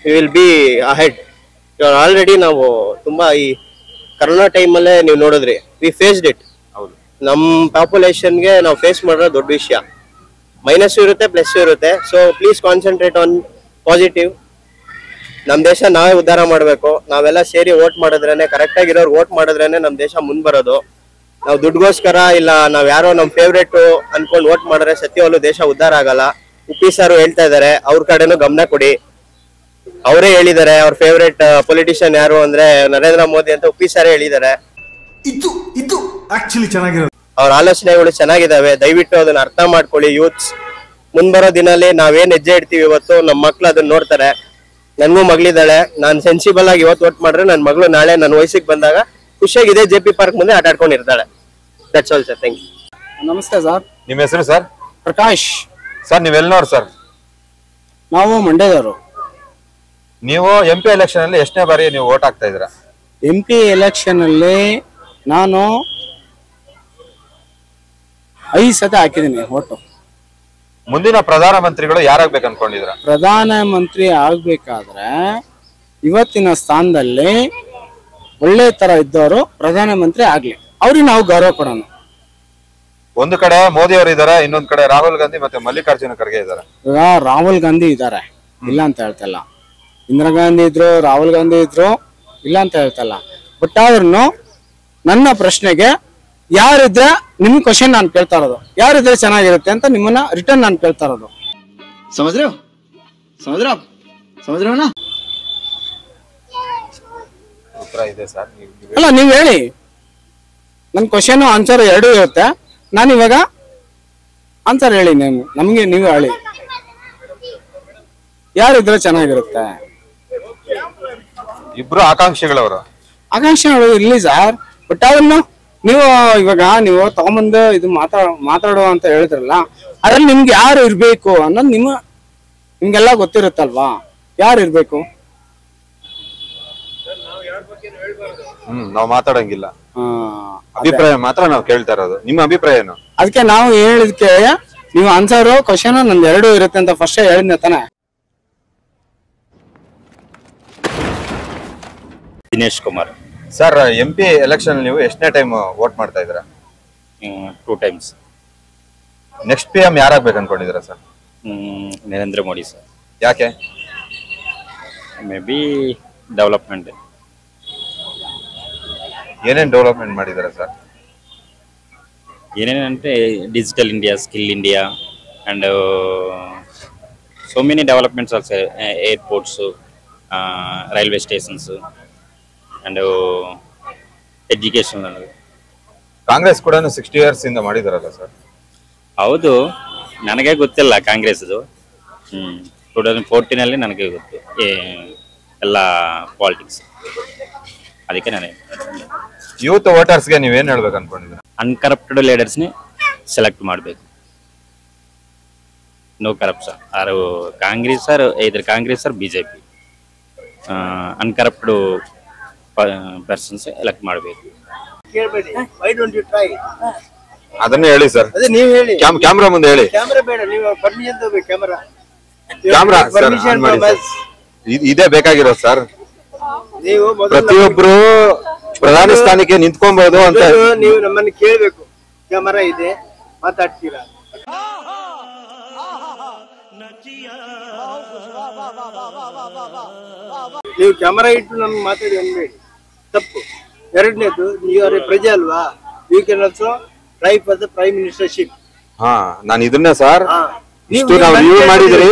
ವಿ ವಿಲ್ ಬಿ ಅಹೆಡ್. ಇವಾಗ ಆಲ್ರೆಡಿ ನಾವು ತುಂಬಾ ಈ ಕರೋನಾ ಟೈಮಲ್ಲೇ ನೀವು ನೋಡಿದ್ರಿ, ವಿ ಫೇಸ್ಡ್ ಇಟ್. ನಮ್ಮ ಪಾಪ್ಯುಲೇಷನ್ಗೆ ನಾವು ಫೇಸ್ ಮಾಡೋ ದೊಡ್ಡ ವಿಷಯ. ಮೈನಸ್ ಇರುತ್ತೆ, ಪ್ಲಸ್ ಇರುತ್ತೆ. So please concentrate on positive. ನಮ್ ದೇಶ ನಾವೇ ಉದ್ಧಾರ ಮಾಡ್ಬೇಕು. ನಾವೆಲ್ಲ ಸೇರಿ ವೋಟ್ ಮಾಡಿದ್ರೇನೆ, ಕರೆಕ್ಟ್ ಆಗಿರೋರು ವೋಟ್ ಮಾಡಿದ್ರೇನೆ ನಮ್ ದೇಶ ಮುಂದ್ ಬರೋದು. ನಾವು ದುಡ್ಗೋಸ್ಕರ ಇಲ್ಲ ನಾವ್ ಯಾರೋ ನಮ್ ಫೇವ್ರೇಟ್ ಅನ್ಕೊಂಡ್ ವೋಟ್ ಮಾಡಿದ್ರೆ ಸತ್ಯವಲ್ಲೂ ದೇಶ ಉದ್ಧಾರ ಆಗಲ್ಲ. ಉಪ್ಪಿ ಸಾರು ಹೇಳ್ತಾ ಇದಾರೆ, ಅವ್ರ ಕಡೆನೂ ಗಮನ ಕೊಡಿ. ಅವರೇ ಹೇಳಿದ್ದಾರೆ ಅವ್ರ ಫೇವ್ರೇಟ್ ಪೊಲಿಟಿಷಿಯನ್ ಯಾರು ಅಂದ್ರೆ ನರೇಂದ್ರ ಮೋದಿ ಅಂತ ಉಪ್ಪಿ ಸಾರೇ ಹೇಳಿದ್ದಾರೆ. ಇದು ಆಕ್ಚುಲಿ ಚೆನ್ನಾಗಿರೋದು. ಅವ್ರ ಆಲೋಚನೆಗಳು ಚೆನ್ನಾಗಿದಾವೆ, ದಯವಿಟ್ಟು ಅದನ್ನ ಅರ್ಥ ಮಾಡ್ಕೊಳ್ಳಿ ಯೂತ್ಸ್. ಮುಂದ್ಬರೋ ದಿನಲ್ಲಿ ನಾವೇನ್ ಹೆಜ್ಜೆ ಇಡ್ತೀವಿ ಇವತ್ತು ನಮ್ಮ ಮಕ್ಳು ಅದನ್ನ ನೋಡ್ತಾರೆ. ನನ್ಗೂ ಮಗಳಿದ್ದಾಳೆ, ನಾನ್ ಸೆನ್ಸಿಬಲ್ ಆಗಿ ಇವತ್ತು ವೋಟ್ ಮಾಡ್ರೆ ನನ್ನ ಮಗಳು ನಾಳೆ ನನ್ನ ವಯಸ್ಸಿಗೆ ಬಂದಾಗ ಖುಷಿಯಾಗಿದೆ JP ಪಾರ್ಕ್ ಮುಂದೆ ಆಟ ಆಡ್ಕೊಂಡಿರ್ತಾಳೆ. That's all sir, thank you. ನಮಸ್ತೆ ಸರ್. ನಿಮ್ಮ ಹೆಸರು ಸರ್? ಪ್ರಕಾಶ್. ಸರ್ ನೀವೆಲ್ಲನವ್ರು ಸರ್? ನಾವು ಮಂಡ್ಯದವರು. ನೀವು MP ಎಲೆಕ್ಷನ್ ಅಲ್ಲಿ ಎಷ್ಟನೇ ಬಾರಿ ನೀವು ವೋಟ್ ಹಾಕ್ತಾ ಇದ್ದೀರಾ? MP ಎಲೆಕ್ಷನ್ ಅಲ್ಲಿ ನಾನು 5 ಸತಿ ಹಾಕಿದ್ದೀನಿ ವೋಟು. ಮುಂದಿನ ಪ್ರಧಾನ ಮಂತ್ರಿಗಳು ಯಾರಾಗ್ಬೇಕು ಅನ್ಕೊಂಡಿದ್ರ? ಪ್ರಧಾನ ಮಂತ್ರಿ ಆಗ್ಬೇಕಾದ್ರೆ ಇವತ್ತಿನ ಸ್ಥಾನದಲ್ಲಿ ಒಳ್ಳೆ ತರ ಇದ್ದವರು ಪ್ರಧಾನ ಮಂತ್ರಿ ಆಗ್ಲಿ, ಅವ್ರಿಗೆ ನಾವು ಗೌರವ ಕೊಡೋಣ. ಒಂದು ಕಡೆ ಮೋದಿ ಅವರು ಇದಾರೆ, ಇನ್ನೊಂದ್ ಕಡೆ ರಾಹುಲ್ ಗಾಂಧಿ ಮತ್ತೆ ಮಲ್ಲಿಕಾರ್ಜುನ ಖರ್ಗೆ ಇದಾರೆ. ಈಗ ರಾಹುಲ್ ಗಾಂಧಿ ಇದ್ದಾರೆ, ಇಲ್ಲ ಅಂತ ಹೇಳ್ತಲ್ಲ. ಇಂದಿರಾ ಗಾಂಧಿ ಇದ್ರು, ರಾಹುಲ್ ಗಾಂಧಿ ಇದ್ರು, ಇಲ್ಲ ಅಂತ ಹೇಳ್ತಲ್ಲ. ಬಟ್ ಆದ್ರೂ ನನ್ನ ಪ್ರಶ್ನೆಗೆ ಯಾರಿದ್ರೆ ನಿಮ್ ಕ್ವಶನ್ ನಾನು ಕೇಳ್ತಾ ಇರೋದು, ಯಾರಿದ್ರೆ ಚೆನ್ನಾಗಿರುತ್ತೆ ಅಂತ ನಿಮ್ಮನ್ನ ರಿಟರ್ನ್ ನಾನು ಕೇಳ್ತಾ ಇರೋದು. ಅಲ್ಲ, ನೀವ್ ಹೇಳಿ. ನನ್ ಕ್ವಶನ್ ಆನ್ಸರ್ ಎರಡು ಇರುತ್ತೆ. ನಾನು ಇವಾಗ ಆನ್ಸರ್ ಹೇಳಿ, ನಮ್ಗೆ ನೀವು ಹೇಳಿ ಯಾರಿದ್ರೆ ಚೆನ್ನಾಗಿರುತ್ತೆ. ಇಬ್ರು ಆಕಾಂಕ್ಷಿಗಳವರು ಇರ್ಲಿ ಸರ್. ಬಟ್ ಅದನ್ನು ನೀವು ಇವಾಗ ನೀವು ತಗೊಂಬಂದು ಇದು ಮಾತಾಡುವ ಅಂತ ಹೇಳಿದ್ರಲ್ಲ, ಅದ್ರಲ್ಲಿ ನಿಮ್ಗೆ ಯಾರು ಇರ್ಬೇಕು ಅನ್ನೋದು ನಿಮ್ಗೆಲ್ಲ ಗೊತ್ತಿರುತ್ತಲ್ವಾ, ಯಾರು ಇರ್ಬೇಕು? ನಾವು ಮಾತಾಡಂಗಿಲ್ಲ, ಅಭಿಪ್ರಾಯ ಮಾತ್ರ ನಾವು ಕೇಳ್ತಾ ಇರೋದು. ನಿಮ್ಮ ಅಭಿಪ್ರಾಯ ಏನು? ಅದಕ್ಕೆ ನಾವು ಹೇಳಿದ್ಕೆ ನೀವು ಆನ್ಸರ್ ಕ್ವಶನ್ ನಂದು ಎರಡು ಇರುತ್ತೆ ಅಂತ ಫಸ್ಟ್ ಹೇಳಿದ್ನ ತಾನೆ. Dinesh Kumar sir, MP election ನೀವು ಎಷ್ಟನೇ ಟೈಮ್ ವೋಟ್ ಮಾಡ್ತಾ ಇದ್ದೀರಾ? 2 times. ನೆಕ್ಸ್ಟ್ PM ಯಾರಾಗ್ಬೇಕು ಅನ್ಕೊಂಡಿದ್ದೀರಾ ಸರ್? ನರೇಂದ್ರ ಮೋದಿ ಸರ್. ಯಾಕೆ? Maybe development. ಏನೇನ್ ಡೆವಲಪ್ಮೆಂಟ್ ಮಾಡಿದಾರೆ ಸರ್? ಏನೇನಂటే digital India, skill India and so many developments also, airports, railway stations and education. Congress ಕೂಡ 60 years ಇಂದ ಮಾಡಿದಾರಲ್ಲ ಸರ್? ಹೌದು, ನನಗೆ ಗೊತ್ತಿಲ್ಲ ಕಾಂಗ್ರೆಸ್ದು. 2014 ಅಲ್ಲಿ ನನಗೆ ಗೊತ್ತು ಎಲ್ಲ ಪಾಲಿಟಿಕ್ಸ್. ಅದಕ್ಕೆ ನಾನು ಯೂತ್ ವೋಟರ್ಸ್ಗೆ ನೀವೇನ್ ಹೇಳ್ಬೇಕು ಅನ್ಕೊಂಡಿದ್ದೀರಾ? ಅನ್ಕರಪ್ಟೆಡ್ ಲೀಡರ್ಸ್ನೇ ಸೆಲೆಕ್ಟ್ ಮಾಡಬೇಕು. No corruption. ಆರು Congress or either Congress or BJP. Uncorrupted persons elect ಮಾಡಬೇಕು. ಅದನ್ನೇ ಹೇಳಿ ಸರ್. ಅದೇ ನೀವು ಹೇಳಿ. ಕ್ಯಾಮ್ರಾ ಮುಂದೆ ಹೇಳಿ. ಕ್ಯಾಮ್ರಾ ಬೇಡ, ನೀವು ಪರ್ಮಿಷನ್ ತಗೋಬೇಕು. ಕ್ಯಾಮ್ರಾ ಇದೇ ಬೇಕಾಗಿರೋದು ಸರ್. ನೀವು ಪ್ರತಿಯೊಬ್ರು ಪ್ರಧಾನಿ ಸ್ಥಾನಕ್ಕೆ ನಿಂತ್ಕೊಬಹುದು ಅಂತ ನೀವು ನಮ್ಮನ್ನು ಕೇಳಬೇಕು. ಕ್ಯಾಮರಾ ಇದೆ, ಮಾತಾಡ್ತೀರಾ? ನೀವು ಕ್ಯಾಮರಾ ಇಟ್ಟು ನಮ್ಗೆ ಮಾತಾಡಿ ಅನ್ಬೇಡಿ, ತಪ್ಪು. ಎರಡನೇದು, ನೀವು ಪ್ರಜೆ ಅಲ್ವಾ, you can also try for the prime ministership. ನಾನು ಇದನ್ನೇ ಸರ್ ಇಷ್ಟು ನಾವು ರಿವ್ಯೂ ಮಾಡಿದ್ರಿ.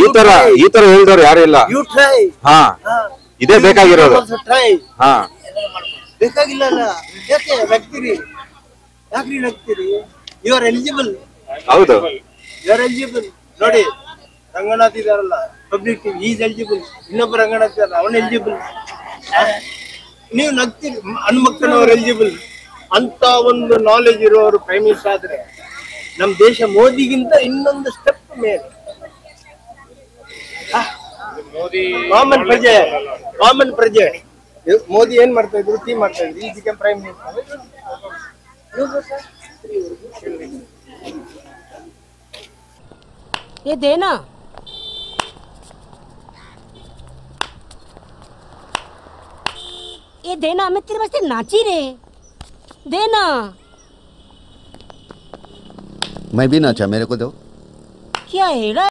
ಈ ತರ ಹೇಳಿದವ್ರು ಯಾರು ಇಲ್ಲ. You try. ಇದೇ ಬೇಕಾಗಿರೋದು. ಟ್ರೈ. ಬೇಕಾಗಿಲ್ಲ ಅಲ್ಲ, ಯಾಕೆ ನಗ್ತೀರಿ? ಯಾಕ್ರಿ ನಗ್ತೀರಿ? You are eligible. ಹೌದು, ಯು ಆರ್ ಎಲಿಜಿಬಲ್. ನೋಡಿ, ರಂಗನಾಥ್ ಇದಾರಲ್ಲ, ಪಬ್ಲಿಕ್ ಟಿವಿ, ಈಸ್ ಎಲಿಜಿಬಲ್. ಇನ್ನೊಬ್ಬ ರಂಗನಾಥ್ ಇದಾರ, ಅವನ್ ಎಲಿಜಿಬಲ್. ನೀವು ನಗ್ತೀರಿ, ಹನುಮಕ್ಕನವ್ರು ಎಲಿಜಿಬಲ್. ಅಂತ ಒಂದು ನಾಲೆಜ್ ಇರೋರು ಪ್ರೈಮ್ ಮಿನಿಸ್ಟರ್ ಆದ್ರೆ ನಮ್ ದೇಶ ಮೋದಿಗಿಂತ ಇನ್ನೊಂದು ಸ್ಟೆಪ್ ಮೇಲೆ. ಕಾಮನ್ ಪ್ರಜೆ ಮೋದಿ ಏನ್ ಮಾಡ್ತಾ ಇದ್ರು, ಟೀಮ್ ಮಾಡ್ತಾ ಇದ್ರು. ಈ ಬಿಕಮ್ ಪ್ರೈಮ್ ಮಿನಿಸ್ಟರ್. ये देना मैं तेरे वास्ते नाची रे, देना। मैं भी नाचा, मेरे को दो। क्या हेड़ा